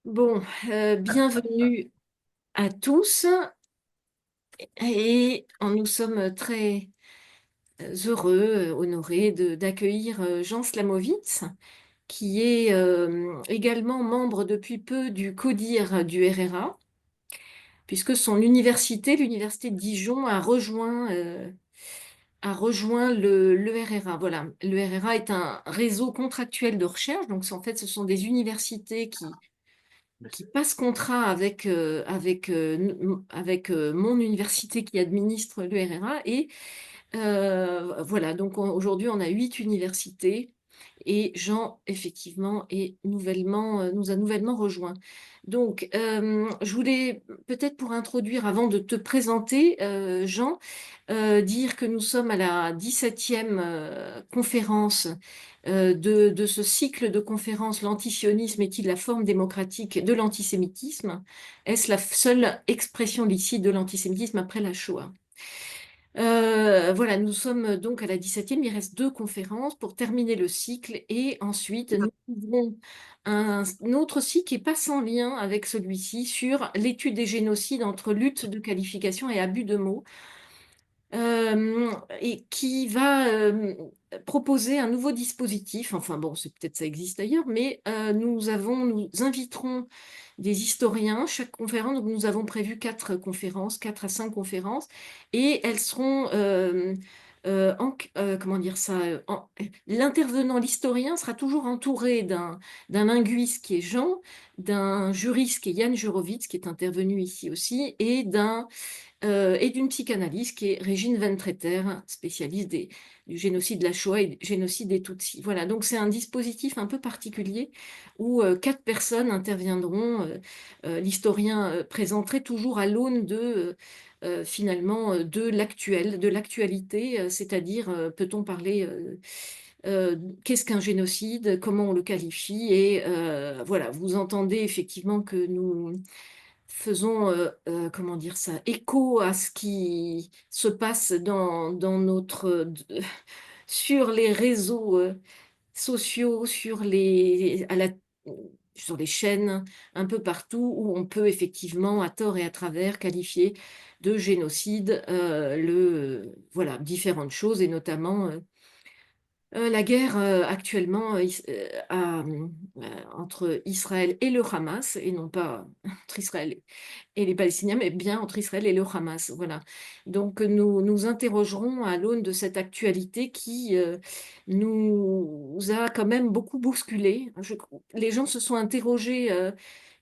Bon, bienvenue à tous et nous sommes très heureux, honorés d'accueillir Jean Slamovitz, qui est également membre depuis peu du CODIR du RRA, puisque son université, l'université de Dijon, a rejoint le RRA. Voilà, le RRA est un réseau contractuel de recherche, donc en fait, ce sont des universités qui passe contrat avec mon université qui administre le RRA. Et voilà, donc aujourd'hui, on a 8 universités et Jean, effectivement, nous a nouvellement rejoint. Donc, je voulais peut-être pour introduire, avant de te présenter, Jean, dire que nous sommes à la 17e conférence de ce cycle de conférences, l'antisionisme est-il la forme démocratique de l'antisémitisme? Est-ce la seule expression licite de l'antisémitisme après la Shoah? Voilà, nous sommes donc à la 17e, il reste 2 conférences pour terminer le cycle et ensuite nous ouvrons un autre cycle qui n'est pas sans lien avec celui-ci sur l'étude des génocides entre lutte de qualification et abus de mots, et qui va proposer un nouveau dispositif. Enfin bon, c'est peut-être ça existe ailleurs, mais nous inviterons des historiens chaque conférence. Donc nous avons prévu 4 conférences, 4 à 5 conférences, et elles seront comment dire ça, l'intervenant, l'historien sera toujours entouré d'un linguiste qui est Jean, d'un juriste qui est Yann Jurovitz, qui est intervenu ici aussi, et d'une psychanalyste qui est Régine Ventreter, spécialiste du génocide de la Shoah et du génocide des Tutsis. Voilà, donc c'est un dispositif un peu particulier où 4 personnes interviendront. L'historien présenterait toujours à l'aune finalement de l'actualité, c'est-à-dire peut-on parler qu'est-ce qu'un génocide, comment on le qualifie, et voilà, vous entendez effectivement que nous faisons, comment dire ça, écho à ce qui se passe sur les réseaux sociaux, sur les chaînes, un peu partout où on peut effectivement, à tort et à travers, qualifier de génocide voilà, différentes choses, et notamment la guerre actuellement entre Israël et le Hamas, et non pas entre Israël et les Palestiniens, mais bien entre Israël et le Hamas. Voilà. Donc nous nous interrogerons à l'aune de cette actualité qui nous a quand même beaucoup bousculé. Les gens se sont interrogés,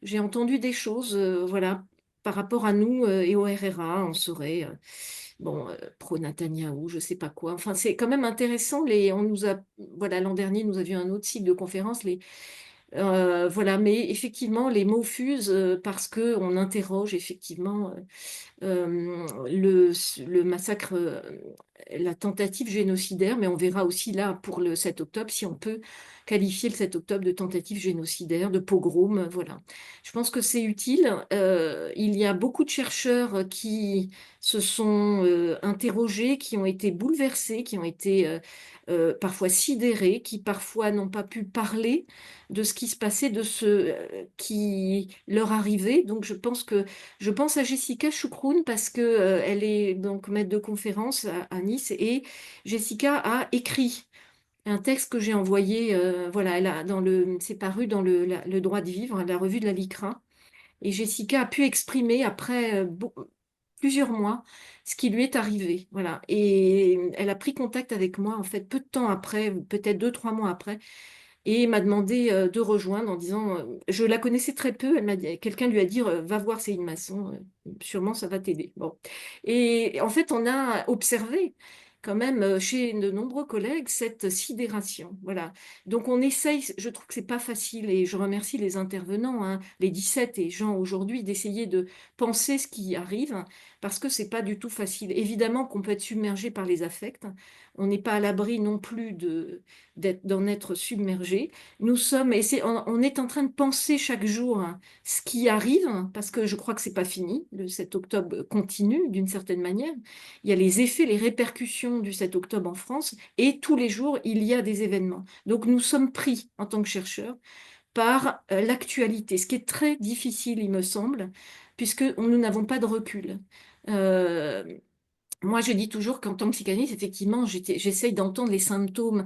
j'ai entendu des choses, voilà, par rapport à nous et au RRA, on serait bon, pro-Netanyahou, je ne sais pas quoi. Enfin, c'est quand même intéressant. Voilà, l'an dernier, nous avions un autre cycle de conférences. Voilà, mais effectivement, les mots fusent parce qu'on interroge effectivement le massacre, la tentative génocidaire, mais on verra aussi là pour le 7 octobre si on peut qualifier le 7 octobre de tentative génocidaire, de pogrom. Voilà. Je pense que c'est utile. Il y a beaucoup de chercheurs qui se sont interrogés, qui ont été bouleversés, qui ont été parfois sidérés, qui parfois n'ont pas pu parler de ce qui se passait, de ce qui leur arrivait. Donc je pense à Jessica Choukroun parce que elle est donc maître de conférence à Nice, et Jessica a écrit un texte que j'ai envoyé. Voilà, c'est paru dans le droit de vivre, la revue de la LICRA. Et Jessica a pu exprimer après plusieurs mois ce qui lui est arrivé. Voilà. Et elle a pris contact avec moi en fait peu de temps après, peut-être 2, 3 mois après, et m'a demandé de rejoindre en disant, je la connaissais très peu, quelqu'un lui a dit, va voir Céline Masson, sûrement ça va t'aider. Bon. Et en fait, on a observé quand même chez de nombreux collègues cette sidération. Voilà. Donc on essaye, je trouve que c'est pas facile, et je remercie les intervenants, hein, les 17 et Jean aujourd'hui, d'essayer de penser ce qui arrive, parce que c'est pas du tout facile. Évidemment qu'on peut être submergé par les affects, on n'est pas à l'abri non plus d'en être submergé. On est en train de penser chaque jour, hein, ce qui arrive, parce que je crois que c'est pas fini. Le 7 octobre continue d'une certaine manière. Il y a les effets, les répercussions du 7 octobre en France, et tous les jours, il y a des événements. Donc nous sommes pris, en tant que chercheurs, par l'actualité, ce qui est très difficile, il me semble, puisque nous n'avons pas de recul. Euh, Moi, je dis toujours qu'en tant que psychanalyste, effectivement, j'essaye d'entendre les symptômes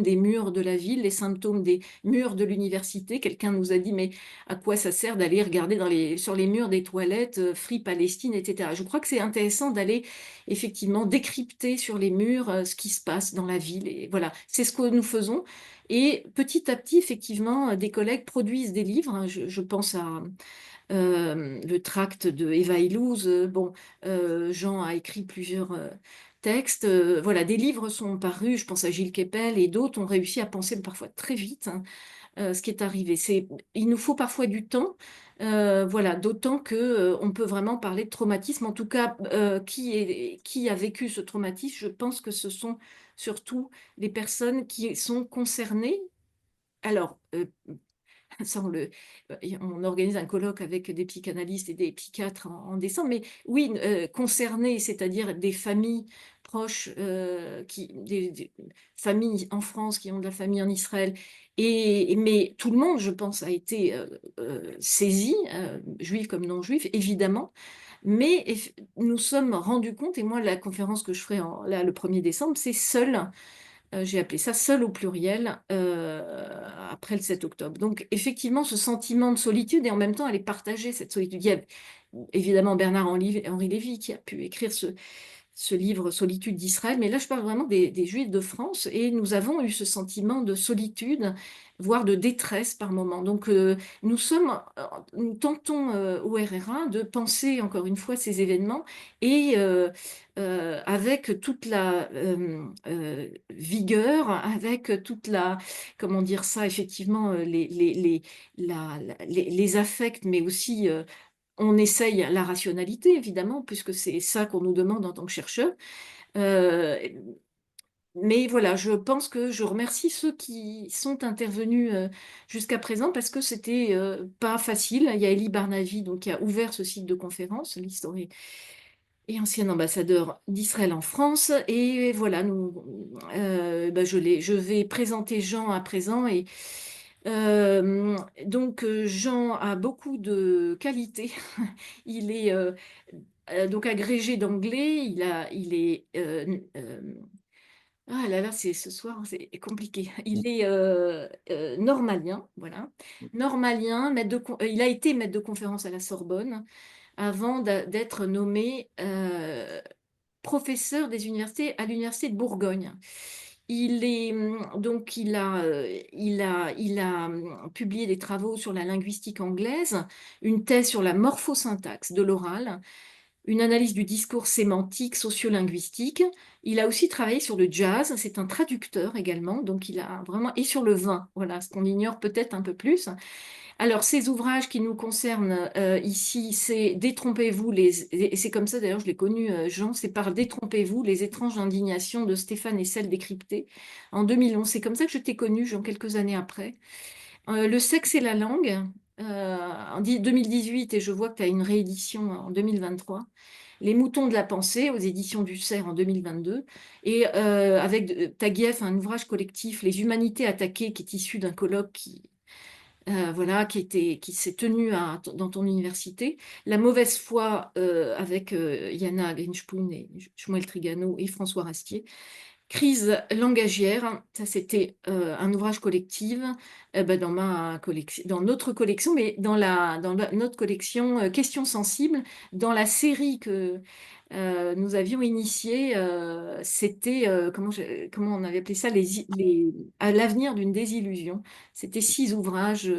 des murs de la ville, les symptômes des murs de l'université. Quelqu'un nous a dit, mais à quoi ça sert d'aller regarder sur les murs des toilettes, Free Palestine, etc. Je crois que c'est intéressant d'aller effectivement décrypter sur les murs ce qui se passe dans la ville. Et voilà, c'est ce que nous faisons. Et petit à petit, effectivement, des collègues produisent des livres. Je pense à le tract de Eva Illouz. Bon, Jean a écrit plusieurs textes. Voilà, des livres sont parus, je pense à Gilles Kepel et d'autres ont réussi à penser parfois très vite hein, ce qui est arrivé. Il nous faut parfois du temps. Voilà, d'autant que on peut vraiment parler de traumatisme. En tout cas, qui a vécu ce traumatisme? Je pense que ce sont surtout les personnes qui sont concernées. Alors, ça, on organise un colloque avec des psychanalystes et des psychiatres en décembre, mais oui, concernés, c'est-à-dire des familles proches, des familles en France qui ont de la famille en Israël, mais tout le monde, je pense, a été saisi, juif comme non juif, évidemment, mais nous sommes rendus compte, et moi, la conférence que je ferai là, le 1er décembre, c'est seul. J'ai appelé ça seul au pluriel après le 7 octobre. Donc effectivement, ce sentiment de solitude, et en même temps, elle est partagée, cette solitude. Il y a évidemment Bernard-Henri Lévy qui a pu écrire ce livre Solitude d'Israël, mais là je parle vraiment des Juifs de France et nous avons eu ce sentiment de solitude, voire de détresse par moment. Donc nous tentons au RRA de penser encore une fois ces événements et avec toute la vigueur, avec toute la, comment dire ça, effectivement, les affects, mais aussi on essaye la rationalité, évidemment, puisque c'est ça qu'on nous demande en tant que chercheur. Euh, mais voilà, je pense que je remercie ceux qui sont intervenus jusqu'à présent parce que c'était pas facile. Il y a Elie Barnavi donc, qui a ouvert ce site de conférence, l'historien et ancien ambassadeur d'Israël en France. Et voilà, ben, je vais présenter Jean à présent. Et donc Jean a beaucoup de qualités. Il est donc agrégé d'anglais. Il est ah là là, c'est ce soir, c'est compliqué. Il est normalien, voilà. Normalien, il a été maître de conférence à la Sorbonne avant d'être nommé professeur des universités à l'université de Bourgogne. Donc il a publié des travaux sur la linguistique anglaise, une thèse sur la morphosyntaxe de l'oral, une analyse du discours sémantique, sociolinguistique. Il a aussi travaillé sur le jazz, c'est un traducteur également, donc il a vraiment, et sur le vin, voilà, ce qu'on ignore peut-être un peu plus. Alors, ces ouvrages qui nous concernent ici, c'est Détrompez-vous, et c'est comme ça d'ailleurs, je l'ai connu, Jean, c'est par Détrompez-vous, les étranges indignations de Stéphane Hessel décryptées en 2011. C'est comme ça que je t'ai connu, Jean, quelques années après. Le sexe et la langue, en 2018, et je vois que tu as une réédition en 2023. Les moutons de la pensée aux éditions du Cerf en 2022. Et avec Taguieff, un ouvrage collectif, Les humanités attaquées, qui est issu d'un colloque voilà, qui s'est tenu dans ton université. La mauvaise foi avec Yana Grinspoon et Shmuel Trigano et François Rastier. Crise langagière, ça c'était un ouvrage collectif dans notre collection, mais notre collection Questions sensibles, dans la série que nous avions initiée, c'était, comment on avait appelé ça, à l'avenir d'une désillusion. C'était 6 ouvrages.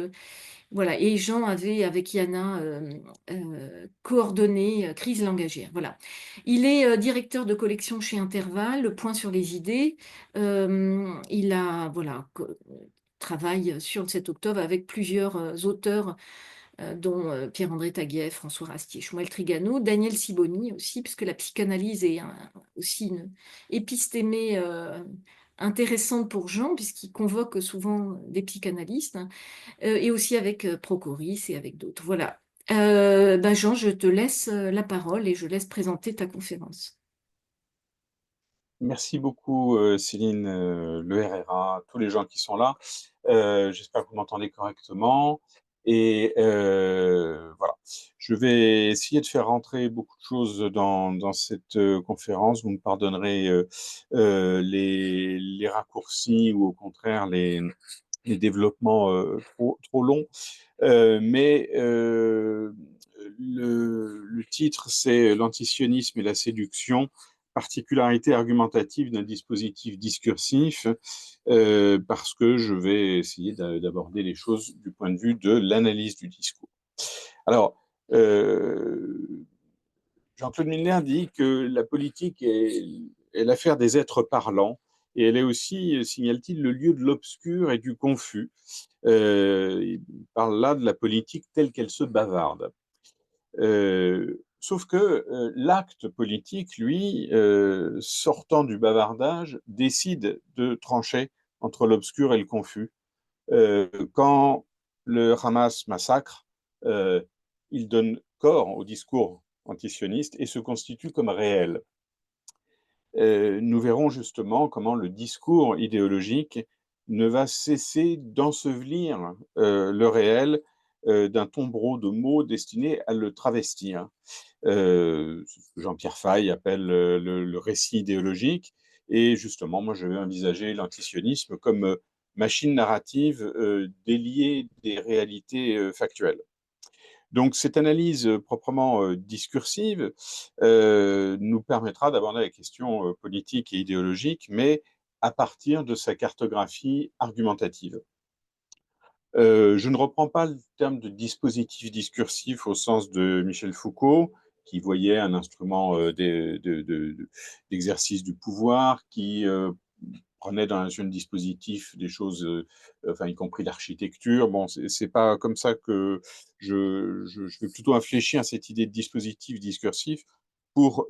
Voilà, et Jean avait, avec Yana, coordonné Crise langagière. Voilà. Il est directeur de collection chez Intervalle, Le Point sur les idées. Il a, voilà, travaille sur le 7 octobre avec plusieurs auteurs, dont Pierre-André Taguieff, François Rastier, Shmuel Trigano, Daniel Siboni aussi, puisque la psychanalyse est aussi une épistémée intéressante pour Jean, puisqu'il convoque souvent des psychanalystes, hein, et aussi avec Procoris et avec d'autres. Voilà. Ben Jean, je te laisse la parole et je laisse présenter ta conférence. Merci beaucoup, Céline, le RRA, tous les gens qui sont là. J'espère que vous m'entendez correctement. Et voilà, je vais essayer de faire rentrer beaucoup de choses dans cette conférence. Vous me pardonnerez les raccourcis ou au contraire les développements trop longs. Mais le titre, c'est l'antisionisme et la séduction, particularité argumentative d'un dispositif discursif, parce que je vais essayer d'aborder les choses du point de vue de l'analyse du discours. Alors, Jean-Claude Milner dit que la politique est l'affaire des êtres parlants, et elle est aussi, signale-t-il, le lieu de l'obscur et du confus. Il parle là de la politique telle qu'elle se bavarde. Sauf que l'acte politique, lui, sortant du bavardage, décide de trancher entre l'obscur et le confus. Quand le Hamas massacre, euh, il donne corps au discours antisioniste et se constitue comme réel. Nous verrons justement comment le discours idéologique ne va cesser d'ensevelir le réel d'un tombereau de mots destinés à le travestir. Jean-Pierre Faye appelle le récit idéologique. Et justement, moi, je vais envisager l'antisionisme comme machine narrative déliée des réalités factuelles. Donc, cette analyse proprement discursive nous permettra d'aborder la question politique et idéologique, mais à partir de sa cartographie argumentative. Je ne reprends pas le terme de dispositif discursif au sens de Michel Foucault, qui voyait un instrument d'exercice du pouvoir, qui prenait dans un jeune dispositif des choses, enfin, y compris l'architecture. Bon, c'est pas comme ça que je vais plutôt infléchir à cette idée de dispositif discursif pour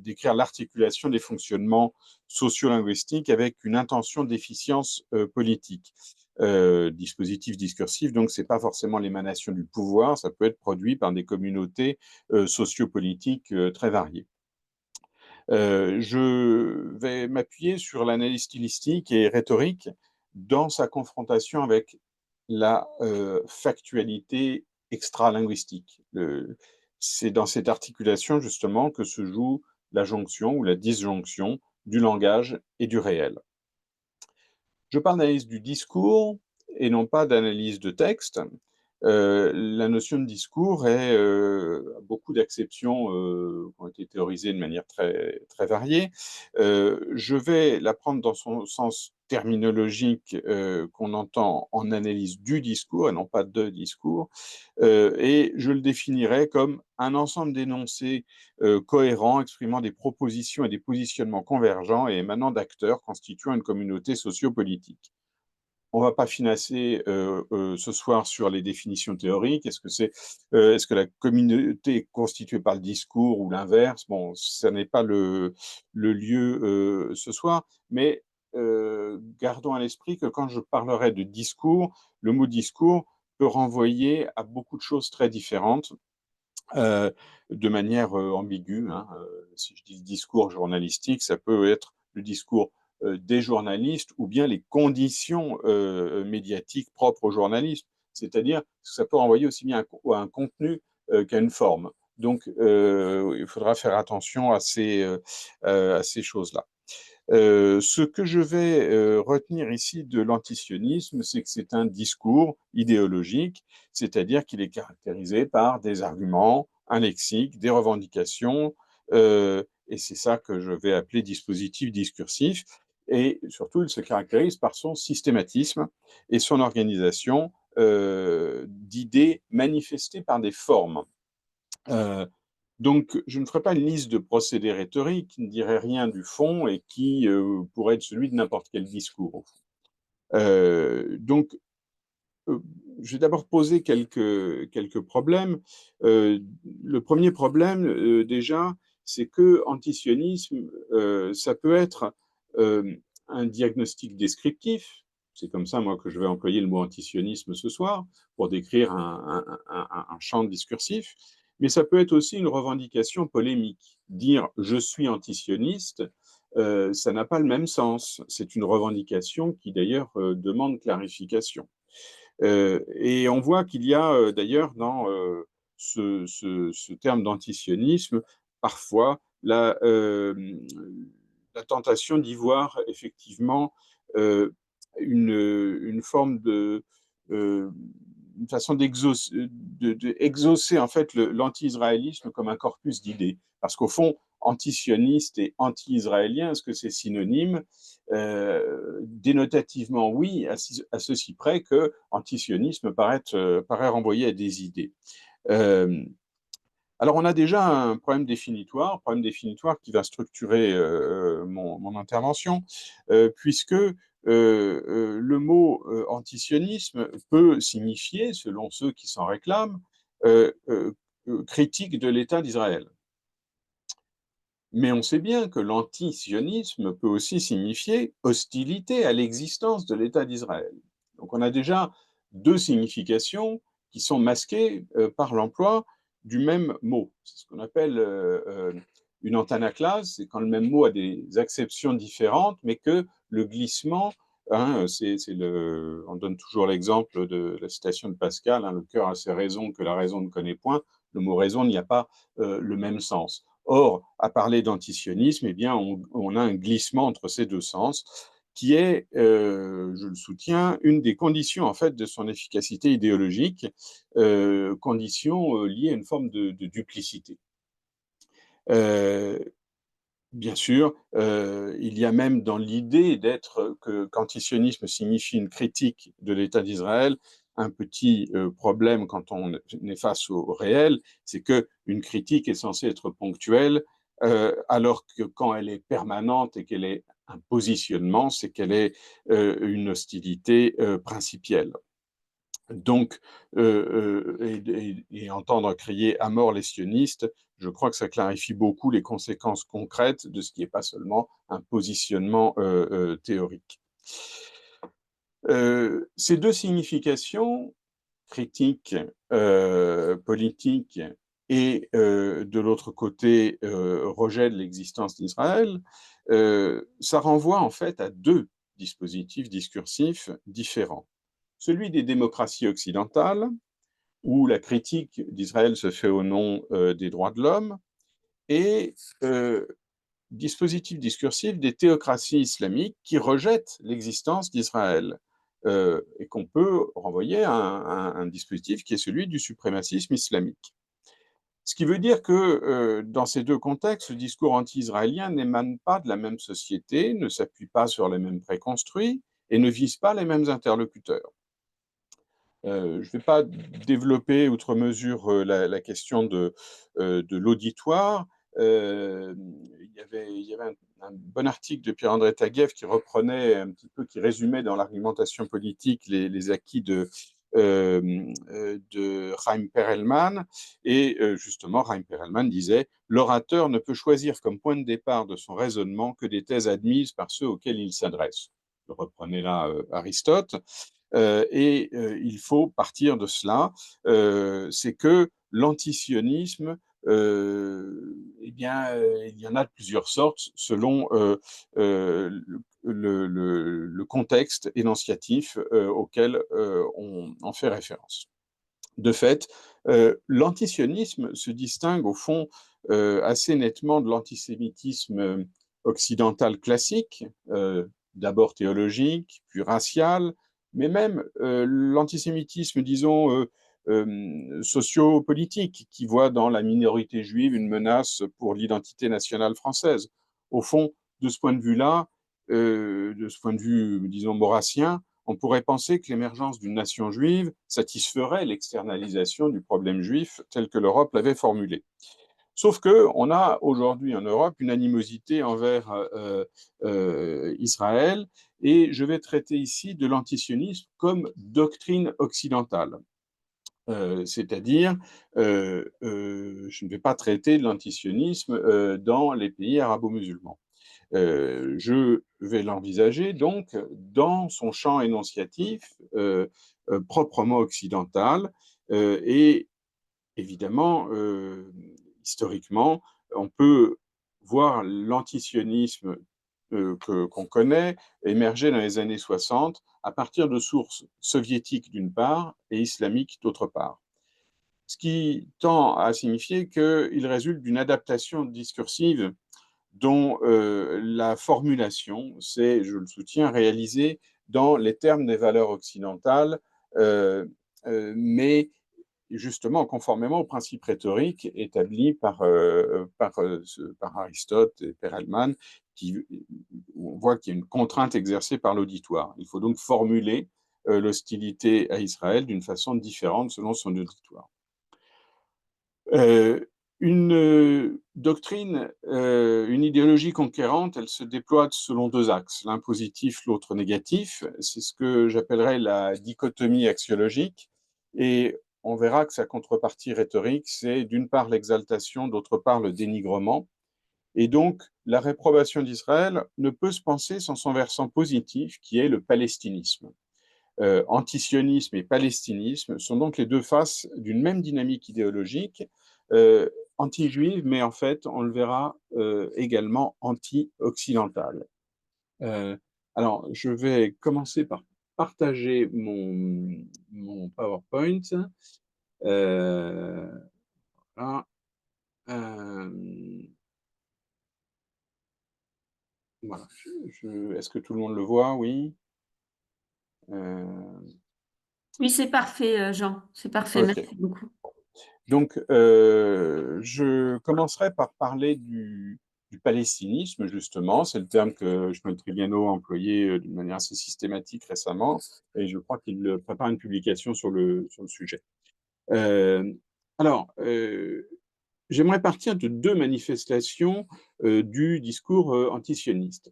décrire l'articulation des fonctionnements sociolinguistiques avec une intention d'efficience politique. Dispositif discursif, donc c'est pas forcément l'émanation du pouvoir, ça peut être produit par des communautés sociopolitiques très variées. Je vais m'appuyer sur l'analyse stylistique et rhétorique dans sa confrontation avec la factualité extra-linguistique. C'est dans cette articulation justement que se joue la jonction ou la disjonction du langage et du réel. Je parle d'analyse du discours et non pas d'analyse de texte. La notion de discours est beaucoup d'acceptions qui ont été théorisées de manière très variée. Je vais la prendre dans son sens terminologique qu'on entend en analyse du discours et non pas de discours, et je le définirai comme un ensemble d'énoncés cohérents exprimant des propositions et des positionnements convergents et émanant d'acteurs constituant une communauté sociopolitique. On ne va pas finasser ce soir sur les définitions théoriques. Est-ce que la communauté est constituée par le discours ou l'inverse? Bon, ça n'est pas le lieu ce soir, mais gardons à l'esprit que quand je parlerai de discours, le mot discours peut renvoyer à beaucoup de choses très différentes de manière ambiguë. Hein. Si je dis discours journalistique, ça peut être le discours des journalistes ou bien les conditions médiatiques propres aux journalistes. C'est-à-dire que ça peut renvoyer aussi bien à un contenu qu'à une forme. Donc, il faudra faire attention à ces choses-là. Ce que je vais retenir ici de l'antisionisme, c'est que c'est un discours idéologique, c'est-à-dire qu'il est caractérisé par des arguments, un lexique, des revendications, et c'est ça que je vais appeler dispositif discursif. Et surtout, il se caractérise par son systématisme et son organisation d'idées manifestées par des formes. Euh, donc, je ne ferai pas une liste de procédés rhétoriques qui ne dirait rien du fond et qui pourrait être celui de n'importe quel discours. Donc, je vais d'abord poser quelques problèmes. Le premier problème, déjà, c'est que antisionisme, ça peut être un diagnostic descriptif. C'est comme ça, moi, que je vais employer le mot antisionisme ce soir pour décrire un champ discursif. Mais ça peut être aussi une revendication polémique. Dire je suis antisioniste, ça n'a pas le même sens. C'est une revendication qui d'ailleurs demande clarification. Et on voit qu'il y a d'ailleurs dans ce terme d'antisionisme parfois la tentation d'y voir effectivement euh, une forme euh, une façon d'exaucer en fait l'anti-israélisme comme un corpus d'idées. Parce qu'au fond, antisioniste et anti-israélien, est-ce que c'est synonyme? Dénotativement, oui, à ceci près que antisionisme paraît renvoyer à des idées. Euh, alors, on a déjà un problème définitoire qui va structurer mon intervention, puisque le mot antisionisme peut signifier, selon ceux qui s'en réclament, critique de l'État d'Israël. Mais on sait bien que l'antisionisme peut aussi signifier hostilité à l'existence de l'État d'Israël. Donc on a déjà deux significations qui sont masquées par l'emploi du même mot. C'est ce qu'on appelle une antanaclase, c'est quand le même mot a des acceptions différentes, mais que le glissement, hein, on donne toujours l'exemple de la citation de Pascal, hein, le cœur a ses raisons que la raison ne connaît point. Le mot raison n'y a pas le même sens. Or, à parler d'antisionisme, eh bien, on a un glissement entre ces deux sens qui est, je le soutiens, une des conditions en fait de son efficacité idéologique, condition liée à une forme de duplicité. Euh, Bien sûr, il y a même dans l'idée qu'antisionisme signifie une critique de l'État d'Israël, un petit problème quand on est face au réel, c'est qu'une critique est censée être ponctuelle, alors que quand elle est permanente et qu'elle est un positionnement, c'est qu'elle est une hostilité principielle. Donc, et entendre crier à mort les sionistes, je crois que ça clarifie beaucoup les conséquences concrètes de ce qui n'est pas seulement un positionnement théorique. Ces deux significations, critique, politique, et de l'autre côté, rejet de l'existence d'Israël, ça renvoie en fait à deux dispositifs discursifs différents. Celui des démocraties occidentales, où la critique d'Israël se fait au nom des droits de l'homme, et dispositif discursif des théocraties islamiques qui rejettent l'existence d'Israël et qu'on peut renvoyer à un dispositif qui est celui du suprémacisme islamique. Ce qui veut dire que dans ces deux contextes, le discours anti-israélien n'émane pas de la même société, ne s'appuie pas sur les mêmes préconstruits et ne vise pas les mêmes interlocuteurs. Je ne vais pas développer outre mesure la question de l'auditoire. Il y avait un bon article de Pierre-André Taguieff qui reprenait un petit peu, qui résumait dans l'argumentation politique les acquis de Chaim Perelman. Et justement, Chaim Perelman disait « L'orateur ne peut choisir comme point de départ de son raisonnement que des thèses admises par ceux auxquels il s'adresse. » Je reprenais là Aristote. Et il faut partir de cela, c'est que l'antisionisme, eh bien, il y en a de plusieurs sortes selon le contexte énonciatif auquel on fait référence. De fait, l'antisionisme se distingue au fond assez nettement de l'antisémitisme occidental classique, d'abord théologique, puis racial, mais même l'antisémitisme, disons, sociopolitique, qui voit dans la minorité juive une menace pour l'identité nationale française. Au fond, de ce point de vue-là, de ce point de vue, disons, maurassien, on pourrait penser que l'émergence d'une nation juive satisferait l'externalisation du problème juif tel que l'Europe l'avait formulé. Sauf qu'on a aujourd'hui en Europe une animosité envers Israël, et je vais traiter ici de l'antisionisme comme doctrine occidentale. C'est-à-dire, je ne vais pas traiter de l'antisionisme dans les pays arabo-musulmans. Je vais l'envisager donc dans son champ énonciatif proprement occidental et évidemment, historiquement, on peut voir l'antisionisme qu'on connaît émergeait dans les années 60 à partir de sources soviétiques d'une part et islamiques d'autre part. Ce qui tend à signifier qu'il résulte d'une adaptation discursive dont la formulation, c'est, je le soutiens, réalisée dans les termes des valeurs occidentales, euh, mais justement conformément aux principes rhétoriques établis par Aristote et Perelman, on voit qu'il y a une contrainte exercée par l'auditoire. Il faut donc formuler l'hostilité à Israël d'une façon différente selon son auditoire. Euh, une doctrine, une idéologie conquérante, elle se déploie selon deux axes, l'un positif, l'autre négatif. C'est ce que j'appellerais la dichotomie axiologique. Et on verra que sa contrepartie rhétorique, c'est d'une part l'exaltation, d'autre part le dénigrement. Et donc, la réprobation d'Israël ne peut se penser sans son versant positif, qui est le palestinisme. Antisionisme et palestinisme sont donc les deux faces d'une même dynamique idéologique, euh, anti-juive, mais en fait, on le verra également anti-occidentale. Euh, alors, je vais commencer par partager mon PowerPoint. Euh, voilà. Euh, voilà. Est-ce que tout le monde le voit? Oui. Euh, Oui, c'est parfait, Jean. C'est parfait. ok. Merci beaucoup. Donc, je commencerai par parler du palestinisme, justement. C'est le terme que Shmuel Triviano a employé d'une manière assez systématique récemment, et je crois qu'il prépare une publication sur le sujet. Euh, alors, j'aimerais partir de deux manifestations du discours antisioniste.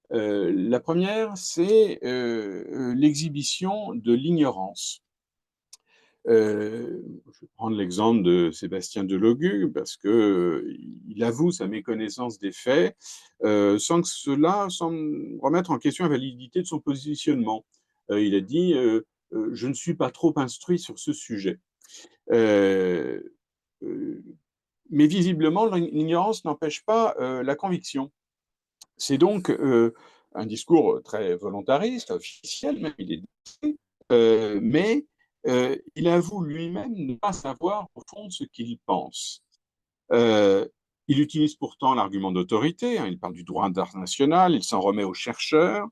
La première, c'est l'exhibition de l'ignorance. Je vais prendre l'exemple de Sébastien Delogu, parce que il avoue sa méconnaissance des faits, sans que cela semble remettre en question la validité de son positionnement. Il a dit je ne suis pas trop instruit sur ce sujet. Euh, euh, mais visiblement, l'ignorance n'empêche pas la conviction. C'est donc un discours très volontariste, officiel, même il est mais il avoue lui-même ne pas savoir au fond ce qu'il pense. Euh, il utilise pourtant l'argument d'autorité, hein, il parle du droit international, il s'en remet aux chercheurs,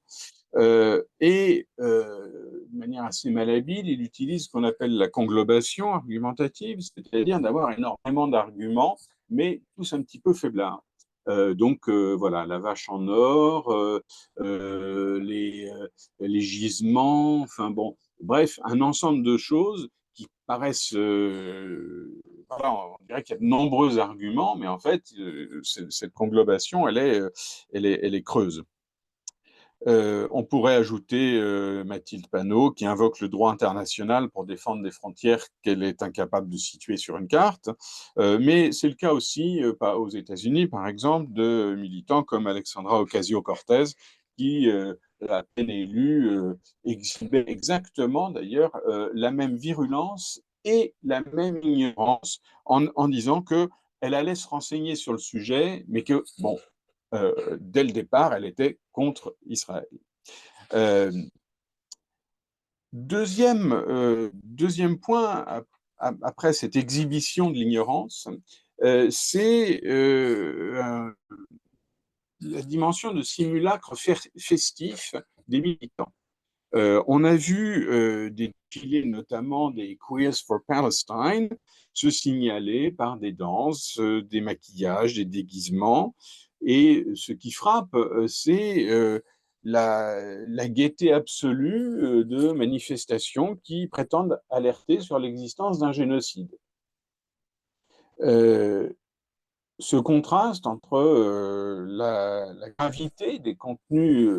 de manière assez malhabile, il utilise ce qu'on appelle la conglobation argumentative, c'est-à-dire d'avoir énormément d'arguments, mais tous un petit peu faiblards. Voilà, la vache en or, les gisements, enfin bon, bref, un ensemble de choses qui paraissent, voilà, on dirait qu'il y a de nombreux arguments, mais en fait, cette conglobation, elle est creuse. On pourrait ajouter Mathilde Panot, qui invoque le droit international pour défendre des frontières qu'elle est incapable de situer sur une carte. Mais c'est le cas aussi, pas aux États-Unis, par exemple, de militants comme Alexandra Ocasio-Cortez, qui, à peine élue, exhibait exactement, d'ailleurs, la même virulence et la même ignorance en disant qu'elle allait se renseigner sur le sujet, mais que, bon, dès le départ, elle était contre Israël. Euh, deuxième point, après cette exhibition de l'ignorance, c'est la dimension de simulacre festif des militants. On a vu des défilés, notamment des Queers for Palestine, se signaler par des danses, des maquillages, des déguisements. Et ce qui frappe, c'est la gaieté absolue de manifestations qui prétendent alerter sur l'existence d'un génocide. Euh, Ce contraste entre la gravité des contenus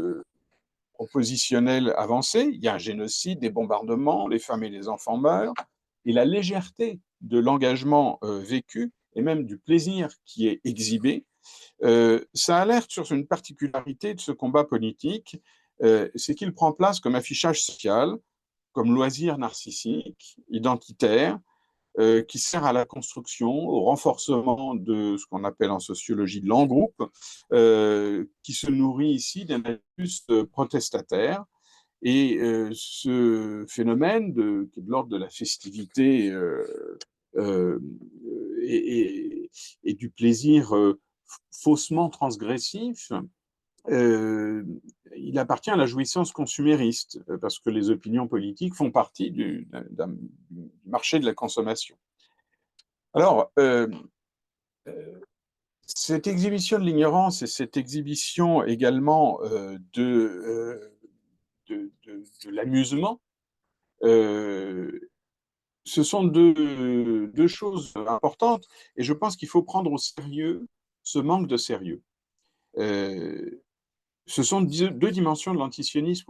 propositionnel avancé, il y a un génocide, des bombardements, les femmes et les enfants meurent, et la légèreté de l'engagement vécu et même du plaisir qui est exhibé, ça alerte sur une particularité de ce combat politique, c'est qu'il prend place comme affichage social, comme loisir narcissique, identitaire, qui sert à la construction, au renforcement de ce qu'on appelle en sociologie l'engroupe, qui se nourrit ici d'un habitus protestataire. Et ce phénomène qui est de l'ordre de la festivité euh, et, et du plaisir faussement transgressif, euh, il appartient à la jouissance consumériste, parce que les opinions politiques font partie du marché de la consommation. Alors, cette exhibition de l'ignorance et cette exhibition également de l'amusement, euh, ce sont deux choses importantes, et je pense qu'il faut prendre au sérieux ce manque de sérieux. Euh, Ce sont deux dimensions de l'antisionisme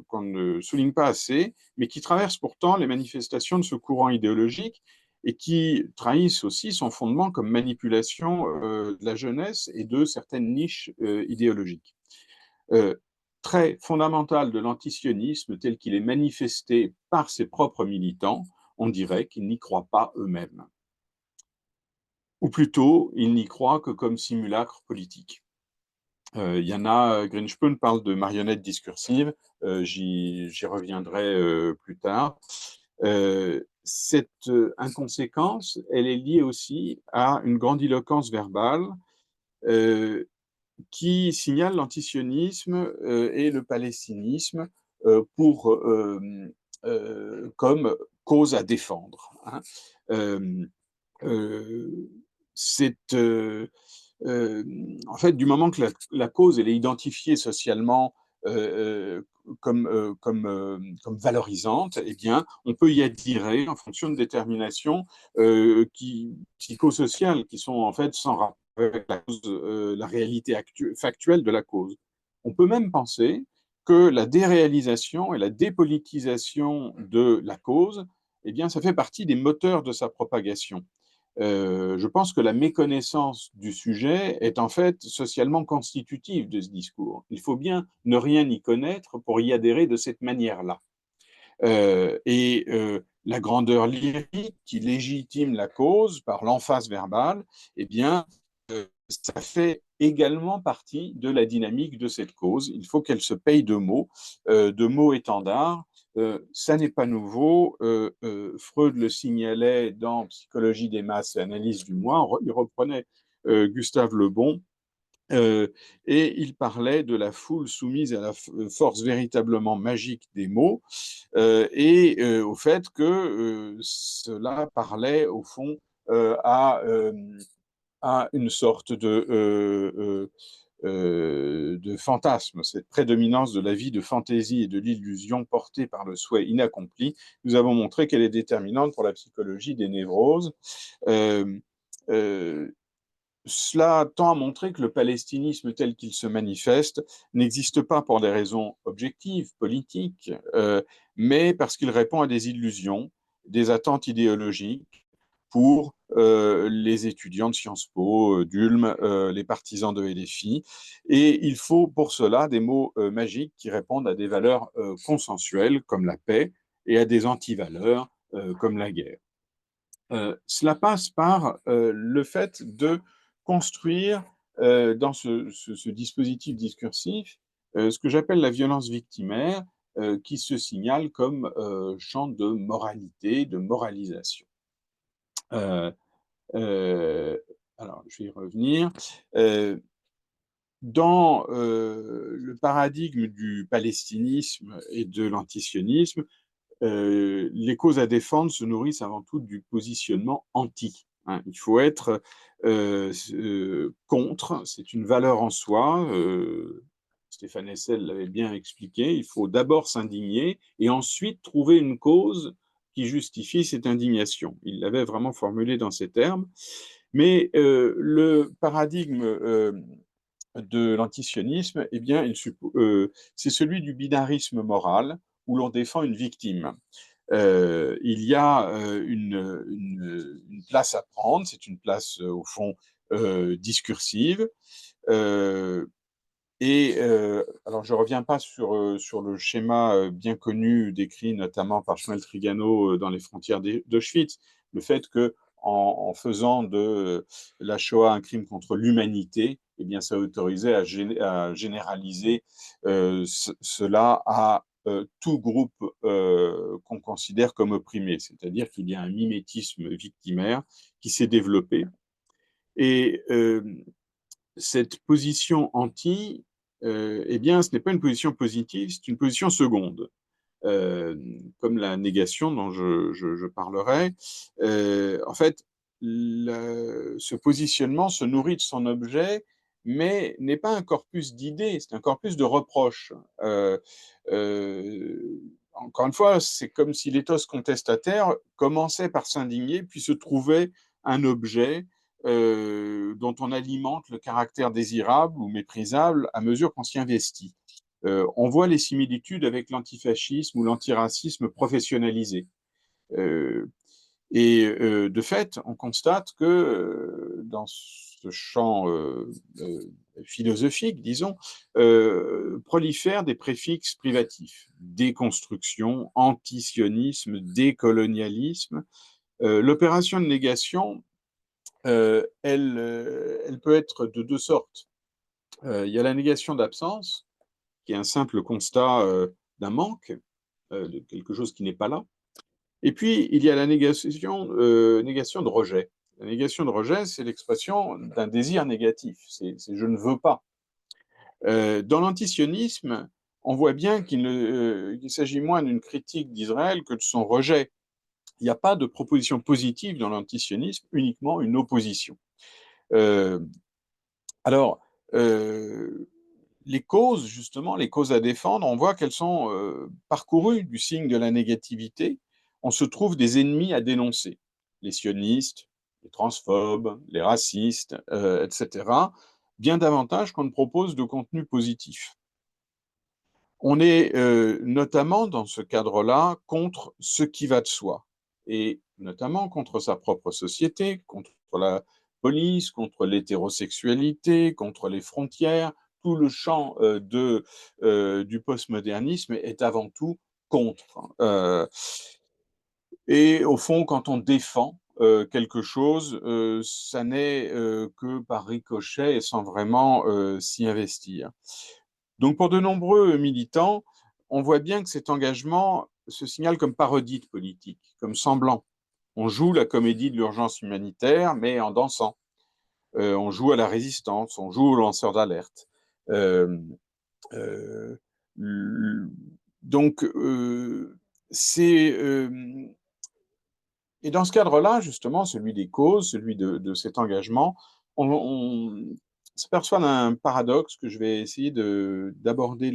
qu'on ne souligne pas assez, mais qui traversent pourtant les manifestations de ce courant idéologique et qui trahissent aussi son fondement comme manipulation de la jeunesse et de certaines niches idéologiques. Euh, Trait fondamental de l'antisionisme tel qu'il est manifesté par ses propres militants, on dirait qu'ils n'y croient pas eux-mêmes. Ou plutôt, ils n'y croient que comme simulacre politique. Il y en a, Grinspun parle de marionnettes discursives, j'y reviendrai plus tard. Cette inconséquence, elle est liée aussi à une grandiloquence verbale euh, qui signale l'antisionisme et le palestinisme comme cause à défendre. Hein. Euh, euh, c'est euh, en fait, du moment que la cause elle est identifiée socialement comme valorisante, eh bien, on peut y adhérer en fonction de déterminations psychosociales qui sont en fait sans rapport avec la réalité factuelle de la cause. On peut même penser que la déréalisation et la dépolitisation de la cause, eh bien, ça fait partie des moteurs de sa propagation. Je pense que la méconnaissance du sujet est en fait socialement constitutive de ce discours. Il faut bien ne rien y connaître pour y adhérer de cette manière-là. La grandeur lyrique qui légitime la cause par l'emphase verbale, eh bien, ça fait également partie de la dynamique de cette cause. Il faut qu'elle se paye de mots étendards. Ça n'est pas nouveau. Freud le signalait dans Psychologie des masses et analyse du moi. Il reprenait Gustave Le Bon et il parlait de la foule soumise à la force véritablement magique des mots au fait que cela parlait au fond euh, à, euh, à une sorte de fantasme, cette prédominance de la vie de fantaisie et de l'illusion portée par le souhait inaccompli. Nous avons montré qu'elle est déterminante pour la psychologie des névroses. Euh, euh, Cela tend à montrer que le palestinisme tel qu'il se manifeste n'existe pas pour des raisons objectives, politiques, mais parce qu'il répond à des illusions, des attentes idéologiques pour les étudiants de Sciences Po, d'Ulm, les partisans de LFI. Et il faut pour cela des mots magiques qui répondent à des valeurs consensuelles comme la paix et à des antivaleurs comme la guerre. Cela passe par le fait de construire dans ce dispositif discursif ce que j'appelle la violence victimaire qui se signale comme champ de moralité, de moralisation. Euh, euh, alors, je vais y revenir. Euh, Dans le paradigme du palestinisme et de l'antisionisme, les causes à défendre se nourrissent avant tout du positionnement anti. Hein. Il faut être contre, c'est une valeur en soi. Stéphane Hessel l'avait bien expliqué. Il faut d'abord s'indigner et ensuite trouver une cause qui justifie cette indignation. Il l'avait vraiment formulé dans ces termes. Mais le paradigme de l'antisionisme, eh bien, c'est celui du binarisme moral où l'on défend une victime. Il y a une place à prendre, c'est une place au fond discursive. Euh, alors, je ne reviens pas sur le schéma bien connu décrit notamment par Schmelz-Trigano dans les frontières d'Auschwitz, le fait que en faisant de la Shoah un crime contre l'humanité, eh bien, ça autorisait à généraliser cela à tout groupe qu'on considère comme opprimé. C'est-à-dire qu'il y a un mimétisme victimaire qui s'est développé. Et cette position anti, eh bien, ce n'est pas une position positive, c'est une position seconde. Comme la négation dont je parlerai. En fait, ce positionnement se nourrit de son objet, mais n'est pas un corpus d'idées, c'est un corpus de reproches. Encore une fois, c'est comme si l'éthos contestataire commençait par s'indigner, puis se trouvait un objet dont on alimente le caractère désirable ou méprisable à mesure qu'on s'y investit. On voit les similitudes avec l'antifascisme ou l'antiracisme professionnalisé. Euh, de fait, on constate que dans ce champ philosophique, disons, prolifèrent des préfixes privatifs. Déconstruction, antisionisme, décolonialisme. L'opération de négation, elle peut être de deux sortes. Il y a la négation d'absence, qui est un simple constat d'un manque, de quelque chose qui n'est pas là. Et puis, il y a la négation de rejet. La négation de rejet, c'est l'expression d'un désir négatif. C'est je ne veux pas. Dans l'antisionisme, on voit bien qu'il s'agit moins d'une critique d'Israël que de son rejet. Il n'y a pas de proposition positive dans l'antisionisme, uniquement une opposition. Euh, alors, euh, les causes, justement, les causes à défendre, on voit qu'elles sont parcourues du signe de la négativité. On se trouve des ennemis à dénoncer. Les sionistes, les transphobes, les racistes, etc. Bien davantage qu'on ne propose de contenu positif. On est notamment dans ce cadre-là contre ce qui va de soi, et notamment contre sa propre société, contre la police, contre l'hétérosexualité, contre les frontières. Tout le champ du postmodernisme est avant tout contre. Et au fond, quand on défend quelque chose, ça n'est que par ricochet et sans vraiment s'y investir. Donc pour de nombreux militants, on voit bien que cet engagement se signale comme parodie de politique, comme semblant. On joue la comédie de l'urgence humanitaire, mais en dansant. On joue à la résistance, on joue au lanceur d'alerte. Euh, euh, donc, c'est et dans ce cadre-là, justement, celui des causes, celui de cet engagement, on s'aperçoit d'un paradoxe que je vais essayer d'aborder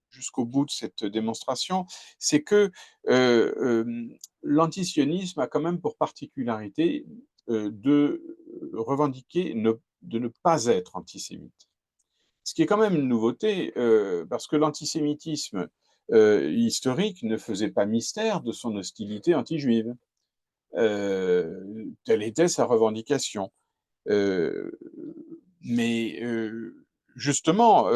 jusqu'au bout de cette démonstration, c'est que l'antisionisme a quand même pour particularité de revendiquer de ne pas être antisémite. Ce qui est quand même une nouveauté, parce que l'antisémitisme historique ne faisait pas mystère de son hostilité anti-juive. Telle était sa revendication. Euh, mais justement,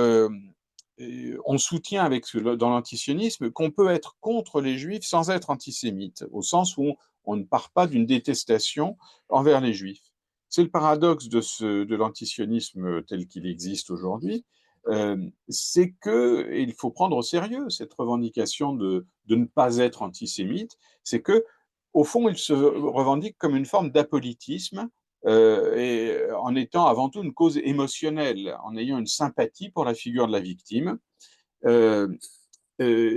on soutient dans l'antisionisme qu'on peut être contre les juifs sans être antisémite, au sens où on ne part pas d'une détestation envers les juifs. C'est le paradoxe de l'antisionisme tel qu'il existe aujourd'hui, c'est qu'il faut prendre au sérieux cette revendication de ne pas être antisémite, c'est que au fond, il se revendique comme une forme d'apolitisme, et en étant avant tout une cause émotionnelle, en ayant une sympathie pour la figure de la victime. Euh,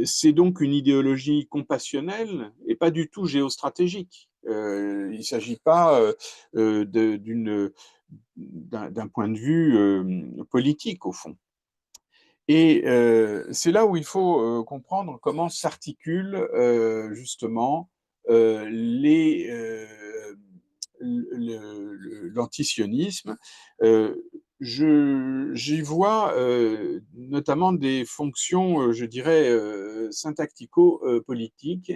c'est donc une idéologie compassionnelle et pas du tout géostratégique. Il ne s'agit pas d'un point de vue politique, au fond. Et c'est là où il faut comprendre comment s'articulent justement l'antisionisme. Euh, J'y vois notamment des fonctions, je dirais, syntactico-politiques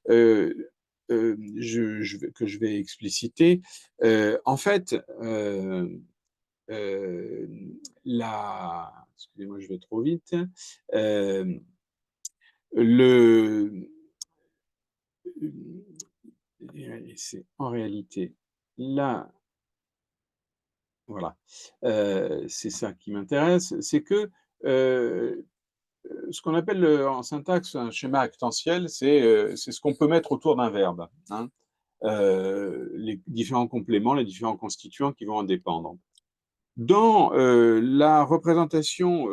que je vais expliciter. En fait, euh, excusez-moi, je vais trop vite. Euh, le, et c'est en réalité là, voilà, c'est ça qui m'intéresse, c'est que, heu ce qu'on appelle, en syntaxe un schéma actantiel, c'est ce qu'on peut mettre autour d'un verbe, hein, les différents compléments, les différents constituants qui vont en dépendre. Dans, la représentation,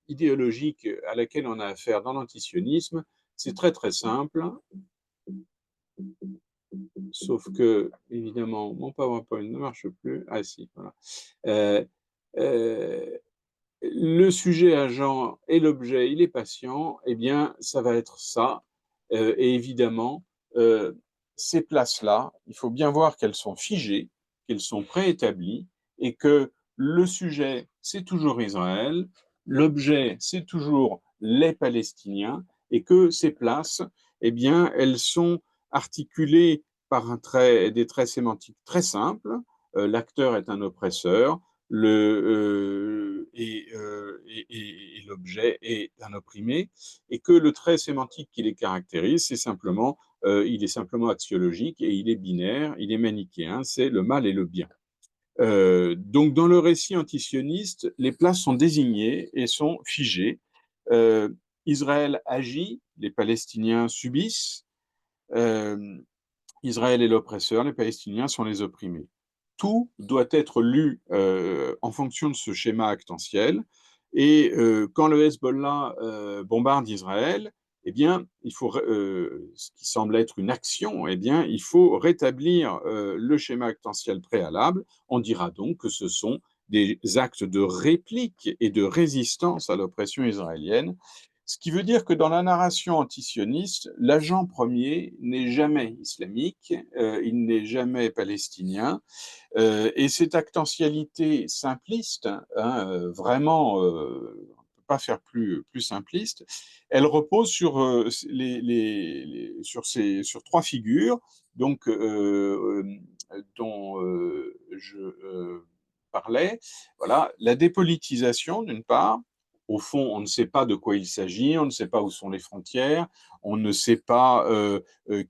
idéologique à laquelle on a affaire dans l'antisionisme, c'est très, très simple, sauf que évidemment mon PowerPoint ne marche plus. Ah si, voilà. Heu, heu Le sujet agent et l'objet, il est patient, eh bien, ça va être ça. Et évidemment, heu, ces places-là, il faut bien voir qu'elles sont figées, qu'elles sont préétablies et que le sujet, c'est toujours Israël, l'objet, c'est toujours les Palestiniens et que ces places, eh bien, elles sont articulées par des traits sémantiques très simples. L'acteur est un oppresseur, et l'objet est un opprimé, et que le trait sémantique qui les caractérise, c'est simplement, il est simplement axiologique et il est binaire, il est manichéen, c'est le mal et le bien. Donc dans le récit antisioniste, les places sont désignées et sont figées. Israël agit, les Palestiniens subissent. Euh, Israël est l'oppresseur, les Palestiniens sont les opprimés. Tout doit être lu en fonction de ce schéma actantiel. Et quand le Hezbollah bombarde Israël, eh bien, ce qui semble être une action, eh bien, il faut rétablir le schéma actantiel préalable. On dira donc que ce sont des actes de réplique et de résistance à l'oppression israélienne, ce qui veut dire que dans la narration antisioniste, l'agent premier n'est jamais islamique, il n'est jamais palestinien, et cette actentialité simpliste, hein, vraiment, on ne peut pas faire plus simpliste, elle repose sur, sur trois figures, donc, dont je parlais. Voilà, la dépolitisation, d'une part. Au fond, on ne sait pas de quoi il s'agit, on ne sait pas où sont les frontières, on ne sait pas